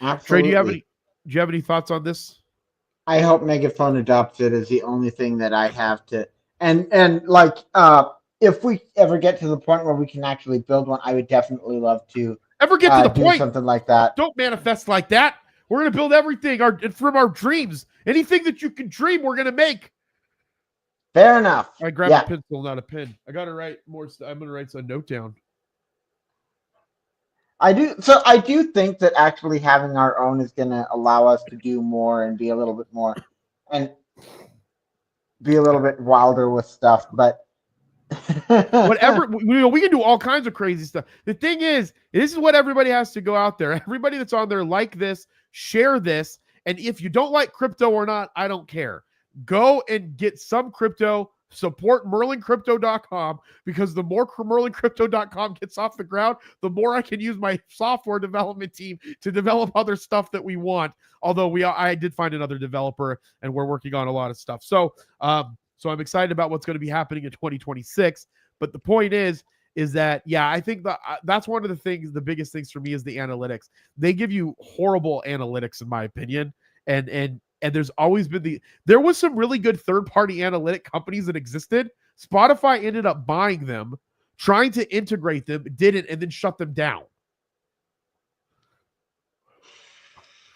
Absolutely. Trey, do you have any thoughts on this? I hope Megaphone adopts it as the only thing that I have to, and like if we ever get to the point where we can actually build one, I would definitely love to ever get to the point. Something like that. Don't manifest like that. We're going to build everything from our dreams. Anything that you can dream, we're going to make. Fair enough. I grabbed a pencil, not a pen. I got to write more. I'm going to write a note down. I do think that actually having our own is going to allow us to do more and be a little bit more and be a little bit wilder with stuff. But whatever, we can do all kinds of crazy stuff. The thing is, this is what everybody has to go out there. Everybody that's on there, like this, share this. And if you don't like crypto or not, I don't care. Go and get some crypto. Support merlincrypto.com, because the more merlincrypto.com gets off the ground, the more I can use my software development team to develop other stuff that we want. Although I did find another developer, and we're working on a lot of stuff. So I'm excited about what's going to be happening in 2026. But the point is that, yeah, I think that's one of the things, the biggest things for me is the analytics. They give you horrible analytics, in my opinion. And there's always been there was some really good third-party analytic companies that existed. Spotify ended up buying them, trying to integrate them, didn't, and then shut them down.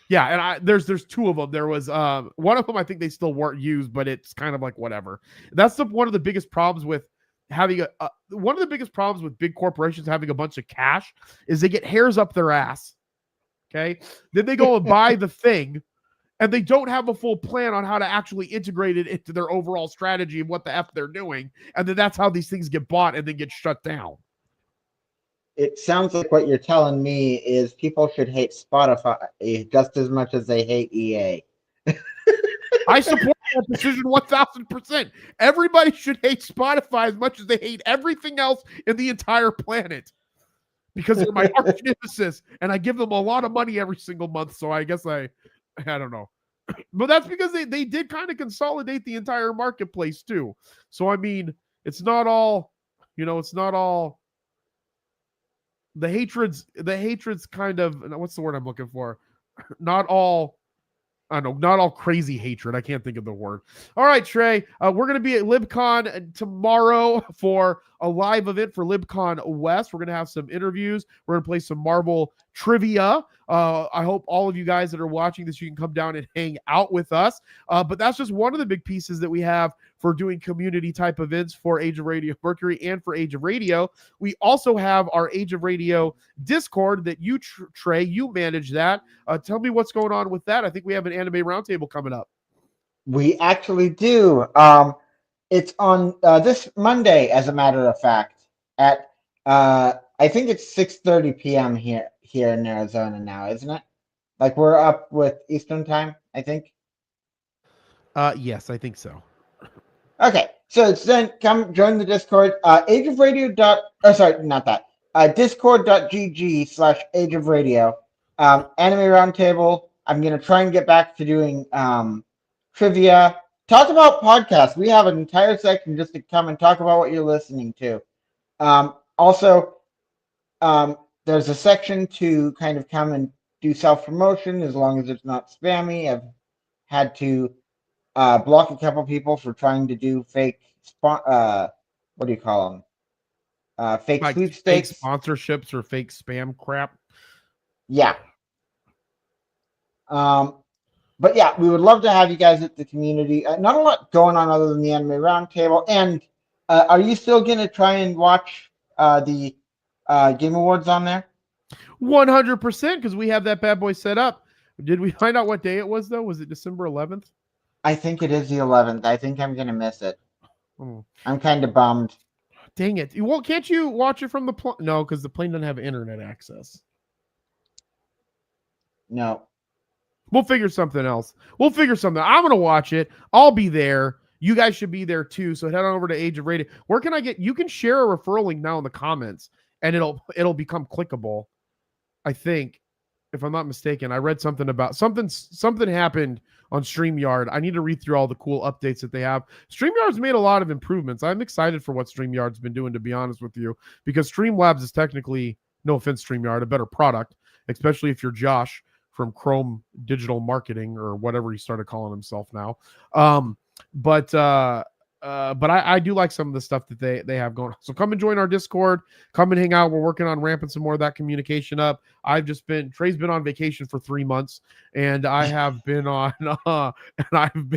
Yeah, and there's two of them. There was one of them I think they still weren't used, but it's kind of like whatever. That's one of the biggest problems with having one of the biggest problems with big corporations having a bunch of cash is they get hairs up their ass. Okay, then they go and buy the thing, and they don't have a full plan on how to actually integrate it into their overall strategy of what the F they're doing. And then that's how these things get bought and then get shut down. It sounds like what you're telling me is people should hate Spotify just as much as they hate EA. I support that decision 1,000%. Everybody should hate Spotify as much as they hate everything else in the entire planet, because they're my arch nemesis, and I give them a lot of money every single month. So I guess I don't know. But that's because they did kind of consolidate the entire marketplace too. So, I mean, it's not all, it's not all the hatred's kind of, what's the word I'm looking for? Not all crazy hatred. I can't think of the word. All right, Trey, we're going to be at LibCon tomorrow for a live event for LibCon West. We're going to have some interviews. We're going to play some Marvel trivia. I hope all of you guys that are watching this, you can come down and hang out with us. But that's just one of the big pieces that we have for doing community type events for Age of Radio Mercury and for Age of Radio. We also have our Age of Radio Discord that you, Trey, you manage that. Tell me what's going on with that. I think we have an anime roundtable coming up. We actually do. It's on this Monday, as a matter of fact, at I think it's 6:30 p.m. here in Arizona now, isn't it? Like, we're up with Eastern time, I think. Yes, I think so. Okay, So it's then come join the Discord. Age of Radio. Sorry, not that. Discord.gg/Age of Radio. Anime Roundtable. I'm gonna try and get back to doing trivia. Talk about podcasts. We have an entire section just to come and talk about what you're listening to. Also, there's a section to kind of come and do self-promotion as long as it's not spammy. I've had to block a couple people for trying to do fake what do you call them? Fake like sweepstakes, fake sponsorships, or fake spam crap. Yeah. But yeah, we would love to have you guys at the community. Not a lot going on other than the Anime Roundtable. And are you still going to try and watch the Game Awards on there? 100%, because we have that bad boy set up. Did we find out what day it was, though? Was it December 11th? I think it is the 11th. I think I'm going to miss it. Oh. I'm kind of bummed. Dang it. Well, can't you watch it from the plane? No, because the plane doesn't have internet access. No. We'll figure something else. I'm going to watch it. I'll be there. You guys should be there too. So head on over to Age of Radio. Where can I get? You can share a referral link now in the comments, and it'll become clickable. I think, if I'm not mistaken, I read something about something happened on StreamYard. I need to read through all the cool updates that they have. StreamYard's made a lot of improvements. I'm excited for what StreamYard's been doing, to be honest with you, because Streamlabs is technically, no offense, StreamYard, a better product, especially if you're Josh from Chrome Digital Marketing or whatever he started calling himself now. But I do like some of the stuff that they have going on. So come and join our Discord. Come and hang out. We're working on ramping some more of that communication up. Trey's been on vacation for 3 months, and I have been on, and I've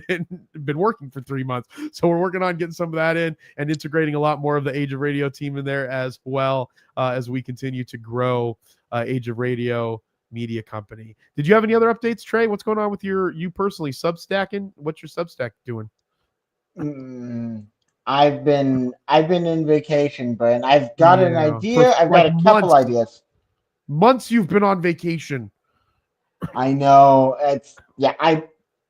been working for 3 months. So we're working on getting some of that in and integrating a lot more of the Age of Radio team in there as well, as we continue to grow Age of Radio media company. Did you have any other updates, Trey? What's going on with you personally? Substacking? What's your Substack doing? I've been in vacation, but I've got an idea. I've got a couple ideas. Months you've been on vacation. I know.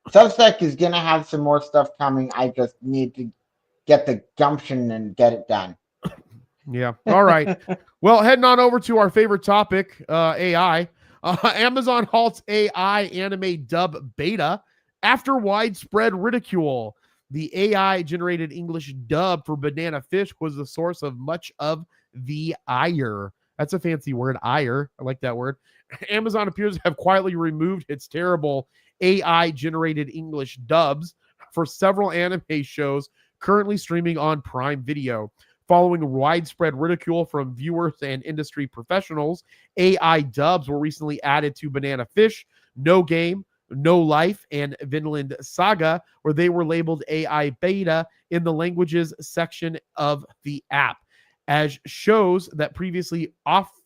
Substack is gonna have some more stuff coming. I just need to get the gumption and get it done. Yeah. All right. Well, heading on over to our favorite topic, AI. Amazon halts AI anime dub beta after widespread ridicule. The AI-generated English dub for Banana Fish was the source of much of the ire. That's a fancy word, ire. I like that word. Amazon appears to have quietly removed its terrible AI-generated English dubs for several anime shows currently streaming on Prime Video. Following widespread ridicule from viewers and industry professionals, AI dubs were recently added to Banana Fish, No Game, No Life, and Vinland Saga, where they were labeled AI beta in the languages section of the app. As shows that previously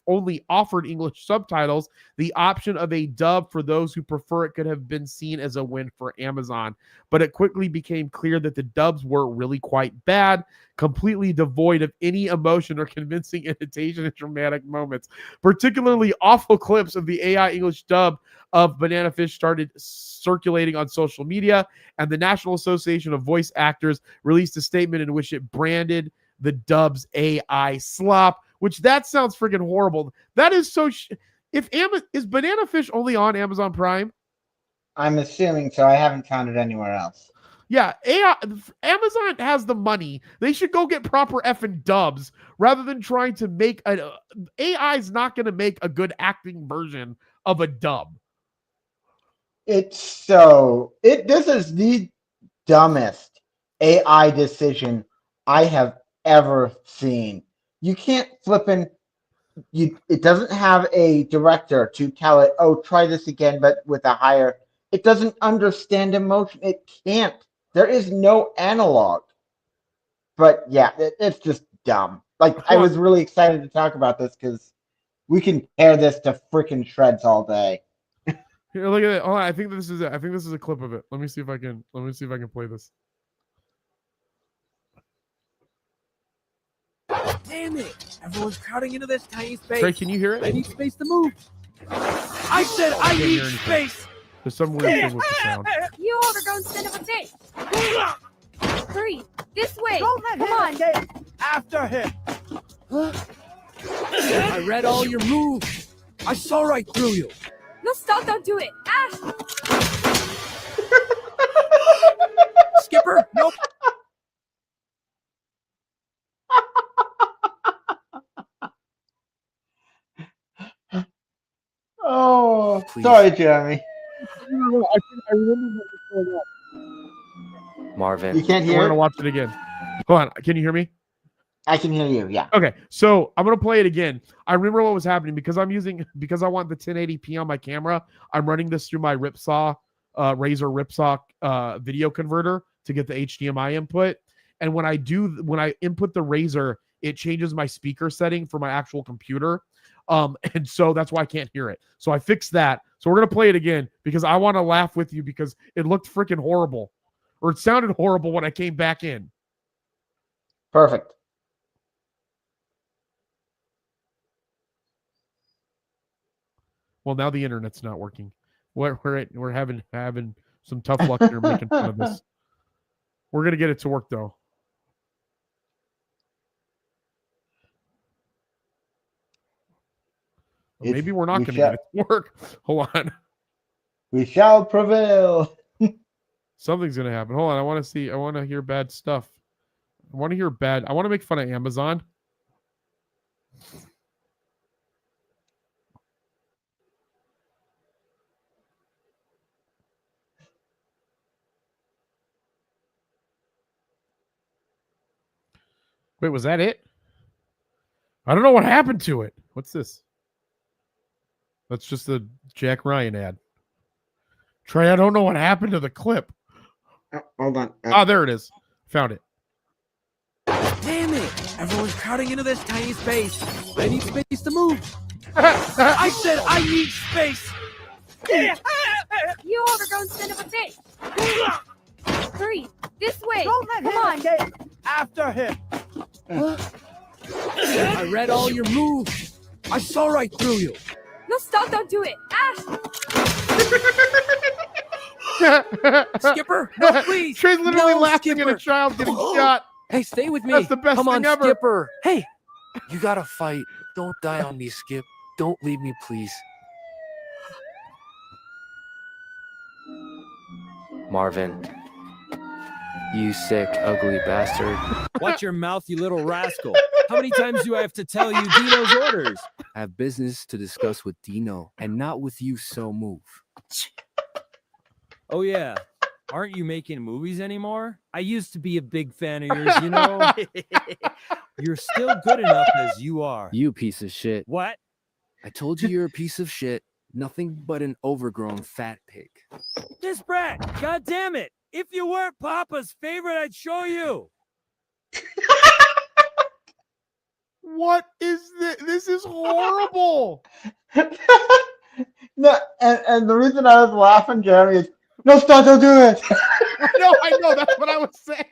only offered English subtitles, the option of a dub for those who prefer it could have been seen as a win for Amazon. But it quickly became clear that the dubs were really quite bad, completely devoid of any emotion or convincing intonation and dramatic moments. Particularly awful clips of the AI English dub of Banana Fish started circulating on social media, and the National Association of Voice Actors released a statement in which it branded the dub's AI slop, which that sounds freaking horrible. That is so. Is Banana Fish only on Amazon Prime? I'm assuming so. I haven't found it anywhere else. Yeah, Amazon has the money. They should go get proper effing dubs rather than trying to make AI is not going to make a good acting version of a dub. This is the dumbest AI decision I have ever seen. You can't it doesn't have a director to tell it, oh, try this again, but with a higher. It doesn't understand emotion. It can't. There is no analog. But yeah, it's just dumb. Like, I was really excited to talk about this because we can tear this to freaking shreds all day. Here, look at it. Oh, I think this is it. I think this is a clip of it. Let me see if I can play this. Damn it! Everyone's crowding into this tiny space. Trey, can you hear it? I need space to move. I said I need space. There's some weird thing with the sound. You overgrown son of a bitch! Hurry! This way! Don't let Come him on! escape! After him! I read all your moves. I saw right through you. No, stop! Don't do it! Ash! Skipper, nope. Oh, Please. sorry, Jeremy. Marvin. You can't We're hear gonna it? watch it again. Hold on. Can you hear me? I can hear you, yeah. Okay, so I'm gonna play it again. I remember what was happening because I want the 1080p on my camera. I'm running this through my Razer Ripsaw video converter to get the HDMI input. And when I input the Razer, it changes my speaker setting for my actual computer. And so that's why I can't hear it. So I fixed that. So we're gonna play it again because I want to laugh with you because it looked freaking horrible, or it sounded horrible when I came back in. Perfect. Well, now the internet's not working. We're having some tough luck here making fun of this. We're gonna get it to work though. Maybe we're not gonna get it to work. Hold on. We shall prevail. Something's gonna happen. Hold on. I want to hear bad stuff. I want to make fun of Amazon. Wait, was that it? I don't know what happened to it. What's this? That's just the Jack Ryan ad. Trey, I don't know what happened to the clip. Hold on. There it is. Found it. Damn it! Everyone's crowding into this tiny space. I need space to move. I said I need space! You overgrown son of a bitch! Hurry! This way! Don't let Come him on! escape! After him! I read all your moves. I saw right through you. No, stop! Don't do it! Ash! Skipper, no, please. Trey's literally No, laughing at a Skipper. child getting shot. Hey, stay with me. That's the best Come on, thing ever. Skipper. Hey, you gotta fight. Don't die on me, Skip. Don't leave me, please. Marvin, you sick, ugly bastard. Watch your mouth, you little rascal. How many times do I have to tell you Dino's orders? I have business to discuss with Dino and not with you, so move. Oh, yeah. Aren't you making movies anymore? I used to be a big fan of yours, you know? You're still good enough as you are. You piece of shit. What? I told you you're a piece of shit. Nothing but an overgrown fat pig. This brat, god damn it. If you weren't Papa's favorite, I'd show you. What is this? This is horrible. No, and the reason I was laughing, Jeremy, is no, stop, don't do it. I know. That's what I was saying.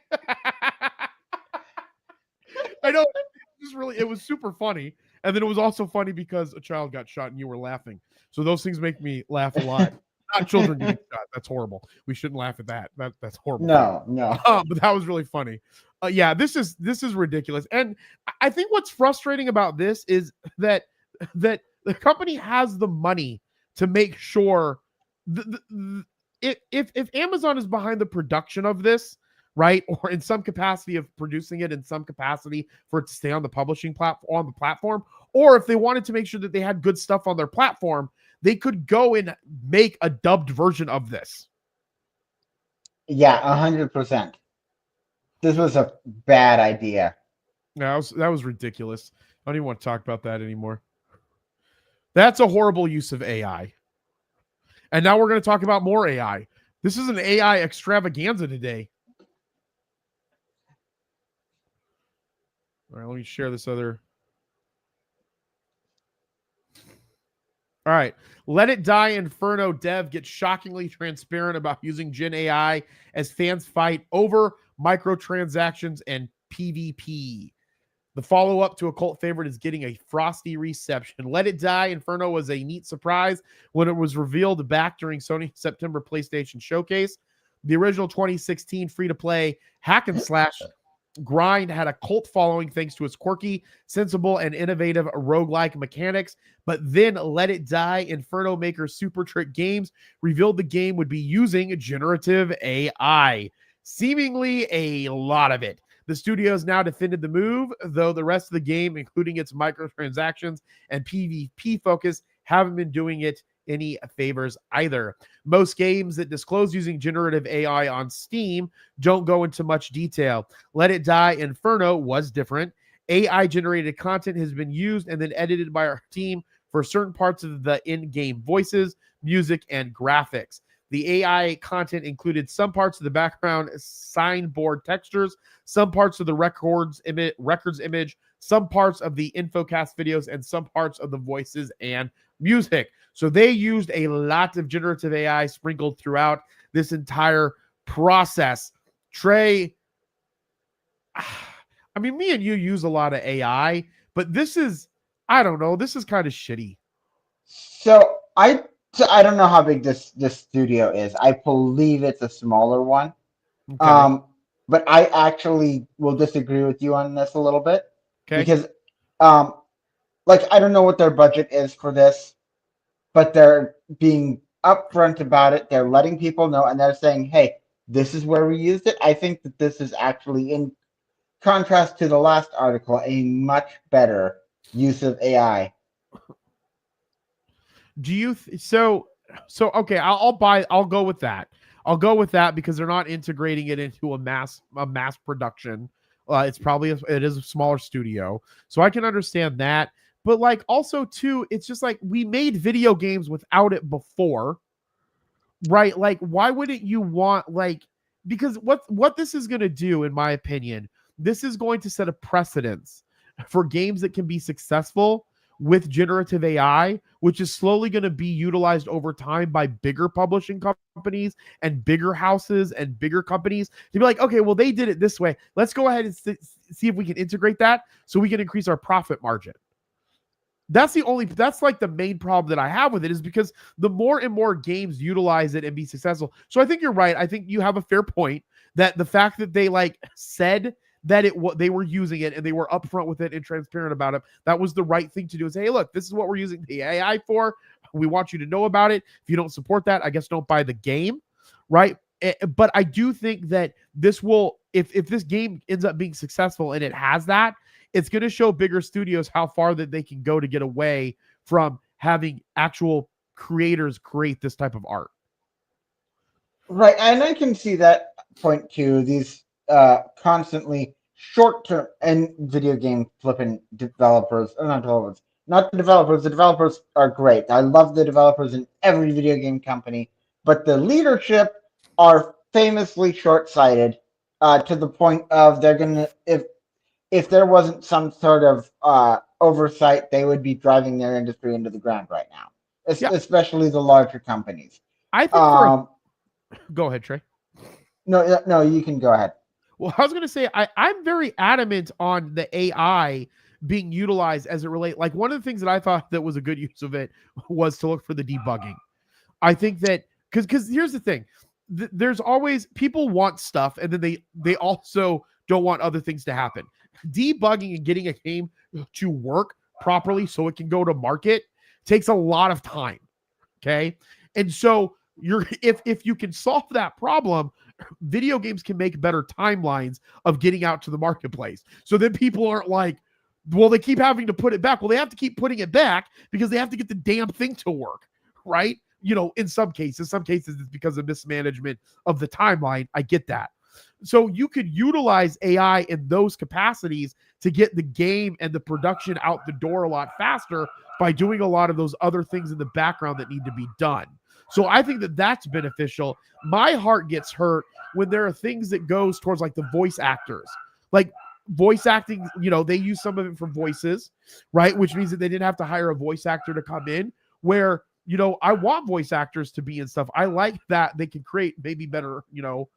I know. It was super funny. And then it was also funny because a child got shot and you were laughing. So those things make me laugh a lot. Not children getting shot. That's horrible. We shouldn't laugh at that. That's horrible. No. But that was really funny. Yeah, this is ridiculous. And I think what's frustrating about this is that the company has the money to make sure if Amazon is behind the production of this, right, or in some capacity of producing it, in some capacity for it to stay on the publishing platform, or if they wanted to make sure that they had good stuff on their platform, they could go and make a dubbed version of this. Yeah, 100%. This was a bad idea. No, that was ridiculous. I don't even want to talk about that anymore. That's a horrible use of AI. And now we're going to talk about more AI. This is an AI extravaganza today. All right, let me share this other. All right. Let It Die Inferno dev gets shockingly transparent about using Gen AI as fans fight over microtransactions and PvP. The follow-up to a cult favorite is getting a frosty reception. Let It Die Inferno was a neat surprise when it was revealed back during Sony's September PlayStation Showcase. The original 2016 free-to-play hack and slash Grind had a cult following thanks to its quirky, sensible, and innovative roguelike mechanics, but then Let It Die, Inferno Maker Super Trick Games revealed the game would be using generative AI. Seemingly a lot of it. The studio has now defended the move, though the rest of the game, including its microtransactions and PvP focus, haven't been doing it any favors either. Most games that disclose using generative AI on Steam don't go into much detail. Let It Die Inferno was different. AI generated content has been used and then edited by our team for certain parts of the in-game voices, music, and graphics. The AI content included some parts of the background signboard textures, some parts of the records image, some parts of the infocast videos, and some parts of the voices and music. So they used a lot of generative AI sprinkled throughout this entire process. Trey, I mean, me and you use a lot of AI, but this is, I don't know, this is kind of shitty. So I don't know how big this studio is. I believe it's a smaller one. Okay. But I actually will disagree with you on this a little bit. Okay. Because like I don't know what their budget is for this, but they're being upfront about it. They're letting people know, and they're saying, hey, this is where we used it. I think that this is actually, in contrast to the last article, a much better use of AI. Do you so okay, I'll go with that. I'll go with that because they're not integrating it into a mass production. It's probably it is a smaller studio, so I can understand that. But like also too, it's just like we made video games without it before, right? Like why wouldn't you want like, because what this is going to do, in my opinion, this is going to set a precedence for games that can be successful with generative AI, which is slowly going to be utilized over time by bigger publishing companies and bigger houses and bigger companies to be like, okay, well, they did it this way. Let's go ahead and see if we can integrate that so we can increase our profit margin. That's like the main problem that I have with it, is because the more and more games utilize it and be successful. So I think you're right. I think you have a fair point that the fact that they like said that they were using it and they were upfront with it and transparent about it, that was the right thing to do. Is, hey, look, this is what we're using the AI for. We want you to know about it. If you don't support that, I guess don't buy the game, right? But I do think that this will, if this game ends up being successful and it has that, it's going to show bigger studios how far that they can go to get away from having actual creators create this type of art. Right, and I can see that point too. These constantly short-term and video game flipping developers, or not developers, not the developers. The developers are great. I love the developers in every video game company, but the leadership are famously short-sighted to the point of they're gonna, if there wasn't some sort of oversight, they would be driving their industry into the ground right now, especially the larger companies. I think go ahead, Trey. No, you can go ahead. Well, I was going to say, I'm very adamant on the AI being utilized as it relates. Like one of the things that I thought that was a good use of it was to look for the debugging. I think that because here's the thing, there's always people want stuff and then they also don't want other things to happen. Debugging and getting a game to work properly so it can go to market takes a lot of time. Okay. And so if you can solve that problem, video games can make better timelines of getting out to the marketplace. So then people aren't like, well, they keep having to put it back. Well, they have to keep putting it back because they have to get the damn thing to work, right? You know, in some cases it's because of mismanagement of the timeline. I get that. So you could utilize AI in those capacities to get the game and the production out the door a lot faster by doing a lot of those other things in the background that need to be done. So I think that that's beneficial. My heart gets hurt when there are things that goes towards like the voice actors, like voice acting, you know, they use some of it for voices, right? Which means that they didn't have to hire a voice actor to come in, where, you know, I want voice actors to be in stuff. I like that they can create maybe better, you know,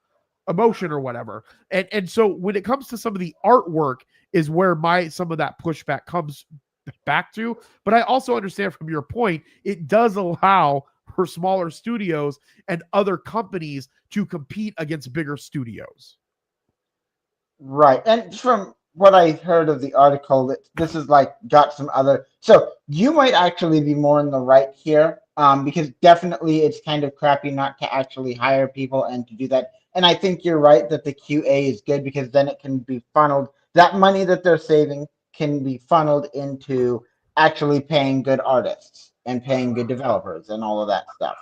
emotion or whatever. And so when it comes to some of the artwork is where some of that pushback comes back to. But I also understand from your point, it does allow for smaller studios and other companies to compete against bigger studios. Right. And from what I heard of the article, this is like got some other. So you might actually be more in the right here, because definitely it's kind of crappy not to actually hire people and to do that. And I think you're right that the QA is good because then it can be funneled. That money that they're saving can be funneled into actually paying good artists and paying good developers and all of that stuff.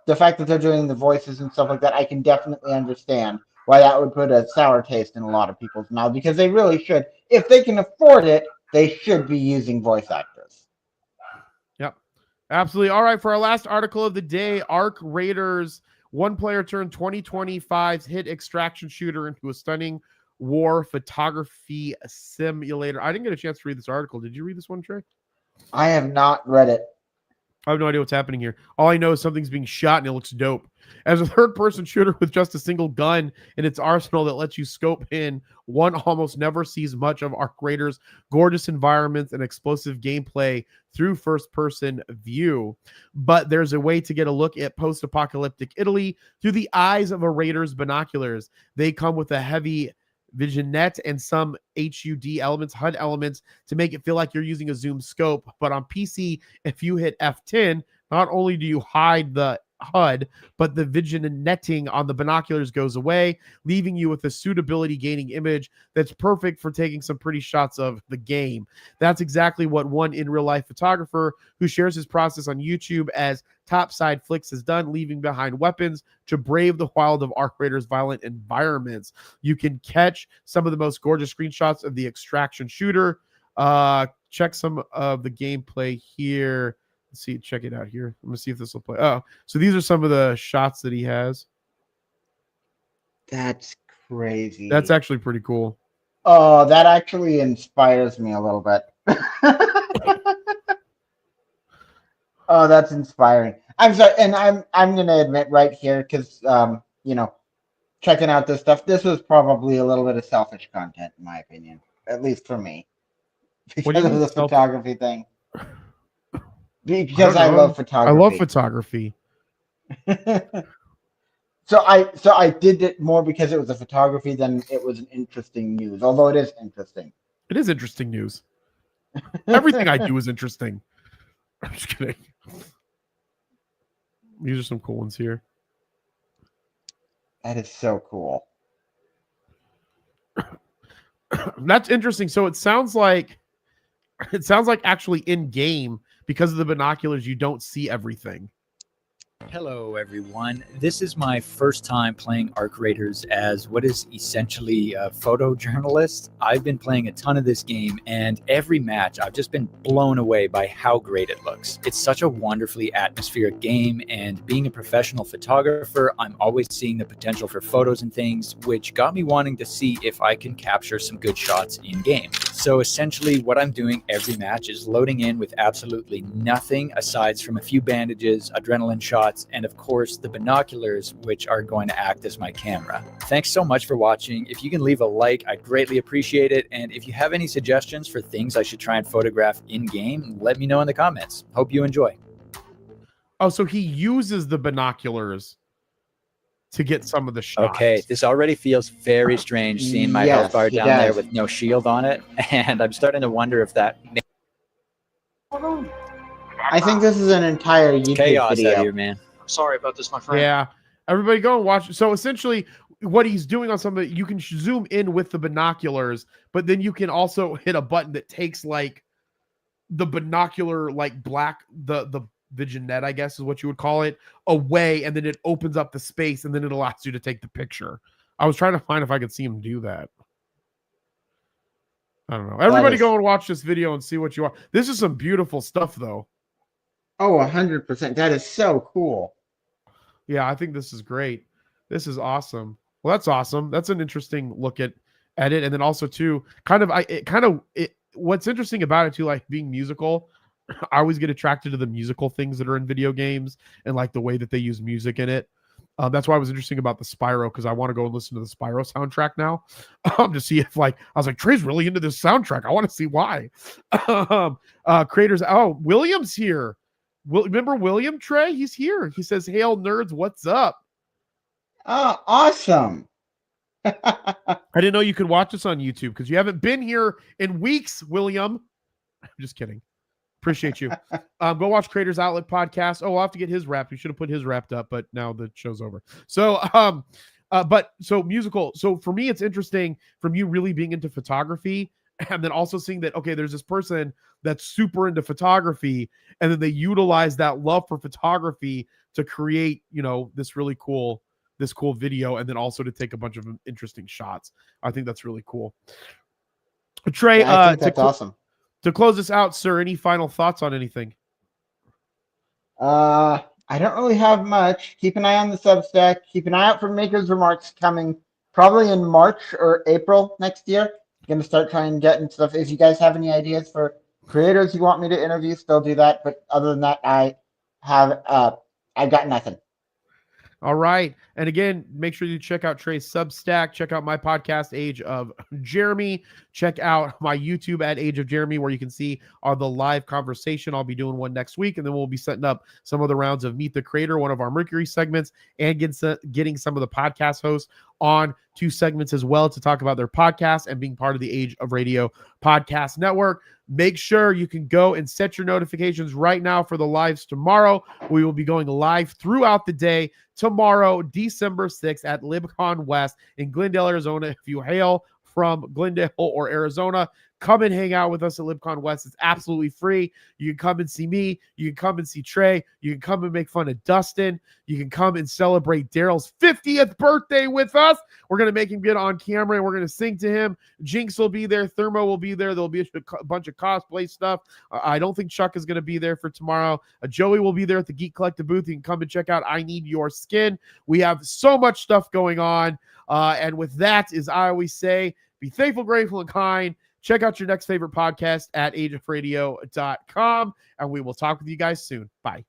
The fact that they're doing the voices and stuff like that, I can definitely understand why that would put a sour taste in a lot of people's mouth, because they really should. If they can afford it, they should be using voice actors. Yep, absolutely. All right, for our last article of the day, Arc Raiders, one player turned 2025's hit extraction shooter into a stunning war photography simulator. I didn't get a chance to read this article. Did you read this one, Trey? I have not read it. I have no idea what's happening here. All I know is something's being shot and it looks dope. As a third-person shooter with just a single gun in its arsenal that lets you scope in, one almost never sees much of Arc Raiders' gorgeous environments and explosive gameplay through first-person view. But there's a way to get a look at post-apocalyptic Italy through the eyes of a Raider's binoculars. They come with a heavy vignette and some HUD elements, HUD elements, to make it feel like you're using a zoom scope. But on PC, if you hit F10, not only do you hide the HUD, but the vignetting on the binoculars goes away, leaving you with a suitability gaining image that's perfect for taking some pretty shots of the game. That's exactly what one in real life photographer who shares his process on YouTube as Topside Flicks has done, leaving behind weapons to brave the wild of Arc Raiders' violent environments. You can catch some of the most gorgeous screenshots of the extraction shooter. Check some of the gameplay here. Let's see, check it out here. I'm gonna see if this will play. Oh, so these are some of the shots that he has. That's crazy. That's actually pretty cool. Oh, that actually inspires me a little bit. Oh, that's inspiring. I'm sorry, and I'm gonna admit right here, because checking out this stuff, this was probably a little bit of selfish content, in my opinion, at least for me, because of the photography thing. Because I love photography. I love photography. So I did it more because it was a photography than it was an interesting news. Although it is interesting. It is interesting news. Everything I do is interesting. I'm just kidding. These are some cool ones here. That is so cool. That's interesting. So it sounds like actually in game, because of the binoculars, you don't see everything. Hello, everyone. This is my first time playing Arc Raiders as what is essentially a photojournalist. I've been playing a ton of this game, and every match I've just been blown away by how great it looks. It's such a wonderfully atmospheric game, and being a professional photographer, I'm always seeing the potential for photos and things, which got me wanting to see if I can capture some good shots in game. So essentially what I'm doing every match is loading in with absolutely nothing aside from a few bandages, adrenaline shots, and of course the binoculars, which are going to act as my camera. Thanks so much for watching. If you can leave a like, I'd greatly appreciate it. And if you have any suggestions for things I should try and photograph in game, let me know in the comments. Hope you enjoy. Oh, so he uses the binoculars to get some of the shots. Okay, this already feels very strange seeing my health bar down there with no shield on it, and I'm starting to wonder if that I think this is an entire YouTube chaos video. out here, man. I'm sorry about this, my friend. Yeah, everybody go and watch. So essentially what he's doing on some of it, you can zoom in with the binoculars, but then you can also hit a button that takes like the binocular, like the vignette, I guess is what you would call it, away, and then it opens up the space, and then it allows you to take the picture. I was trying to find if I could see him do that. I don't know. Everybody go and watch this video and see what you are. This is some beautiful stuff, though. Oh, 100%. That is so cool. Yeah, I think this is great. This is awesome. Well, that's awesome. That's an interesting look at it, and then also too, what's interesting about it too, like being musical. I always get attracted to the musical things that are in video games and like the way that they use music in it. That's why it was interesting about the Spyro, because I want to go and listen to the Spyro soundtrack now to see if I was like, Trey's really into this soundtrack. I want to see why. Creators. Oh, William's here. Remember William, Trey? He's here. He says, "Hail nerds, what's up?" Oh, awesome. I didn't know you could watch us on YouTube because you haven't been here in weeks, William. I'm just kidding. Appreciate you. Go watch Creators Outlet podcast. Oh, I'll have to get his wrapped. We should have put his wrapped up, but now the show's over. So, so musical. So for me, it's interesting from you really being into photography and then also seeing that, okay, there's this person that's super into photography and then they utilize that love for photography to create, this really cool video and then also to take a bunch of interesting shots. I think that's really cool. Trey, Yeah, I think that's awesome. To close this out, sir, any final thoughts on anything? I don't really have much. Keep an eye on the Substack. Keep an eye out for Maker's Remarks coming probably in March or April next year. Going to start trying to get into stuff. If you guys have any ideas for creators you want me to interview, still do that. But other than that, I got nothing. All right. And again, make sure you check out Trey's Substack. Check out my podcast, Age of Jeremy. Check out my YouTube at Age of Jeremy, where you can see all the live conversation. I'll be doing one next week, and then we'll be setting up some other rounds of Meet the Creator, one of our Mercury segments, and getting some of the podcast hosts on 2 segments as well to talk about their podcast and being part of the Age of Radio podcast network. Make sure you can go and set your notifications right now for the lives tomorrow. We will be going live throughout the day tomorrow, December 6th at LibCon West in Glendale, Arizona. If you hail from Glendale or Arizona, come and hang out with us at LibCon West. It's absolutely free. You can come and see me. You can come and see Trey. You can come and make fun of Dustin. You can come and celebrate Daryl's 50th birthday with us. We're going to make him get on camera and we're going to sing to him. Jinx will be there. Thermo will be there. There'll be a bunch of cosplay stuff. I don't think Chuck is going to be there for tomorrow. Joey will be there at the Geek Collective booth. You can come and check out I Need Your Skin. We have so much stuff going on. And with that, as I always say, be thankful, grateful, and kind. Check out your next favorite podcast at ageofradio.com, and we will talk with you guys soon. Bye.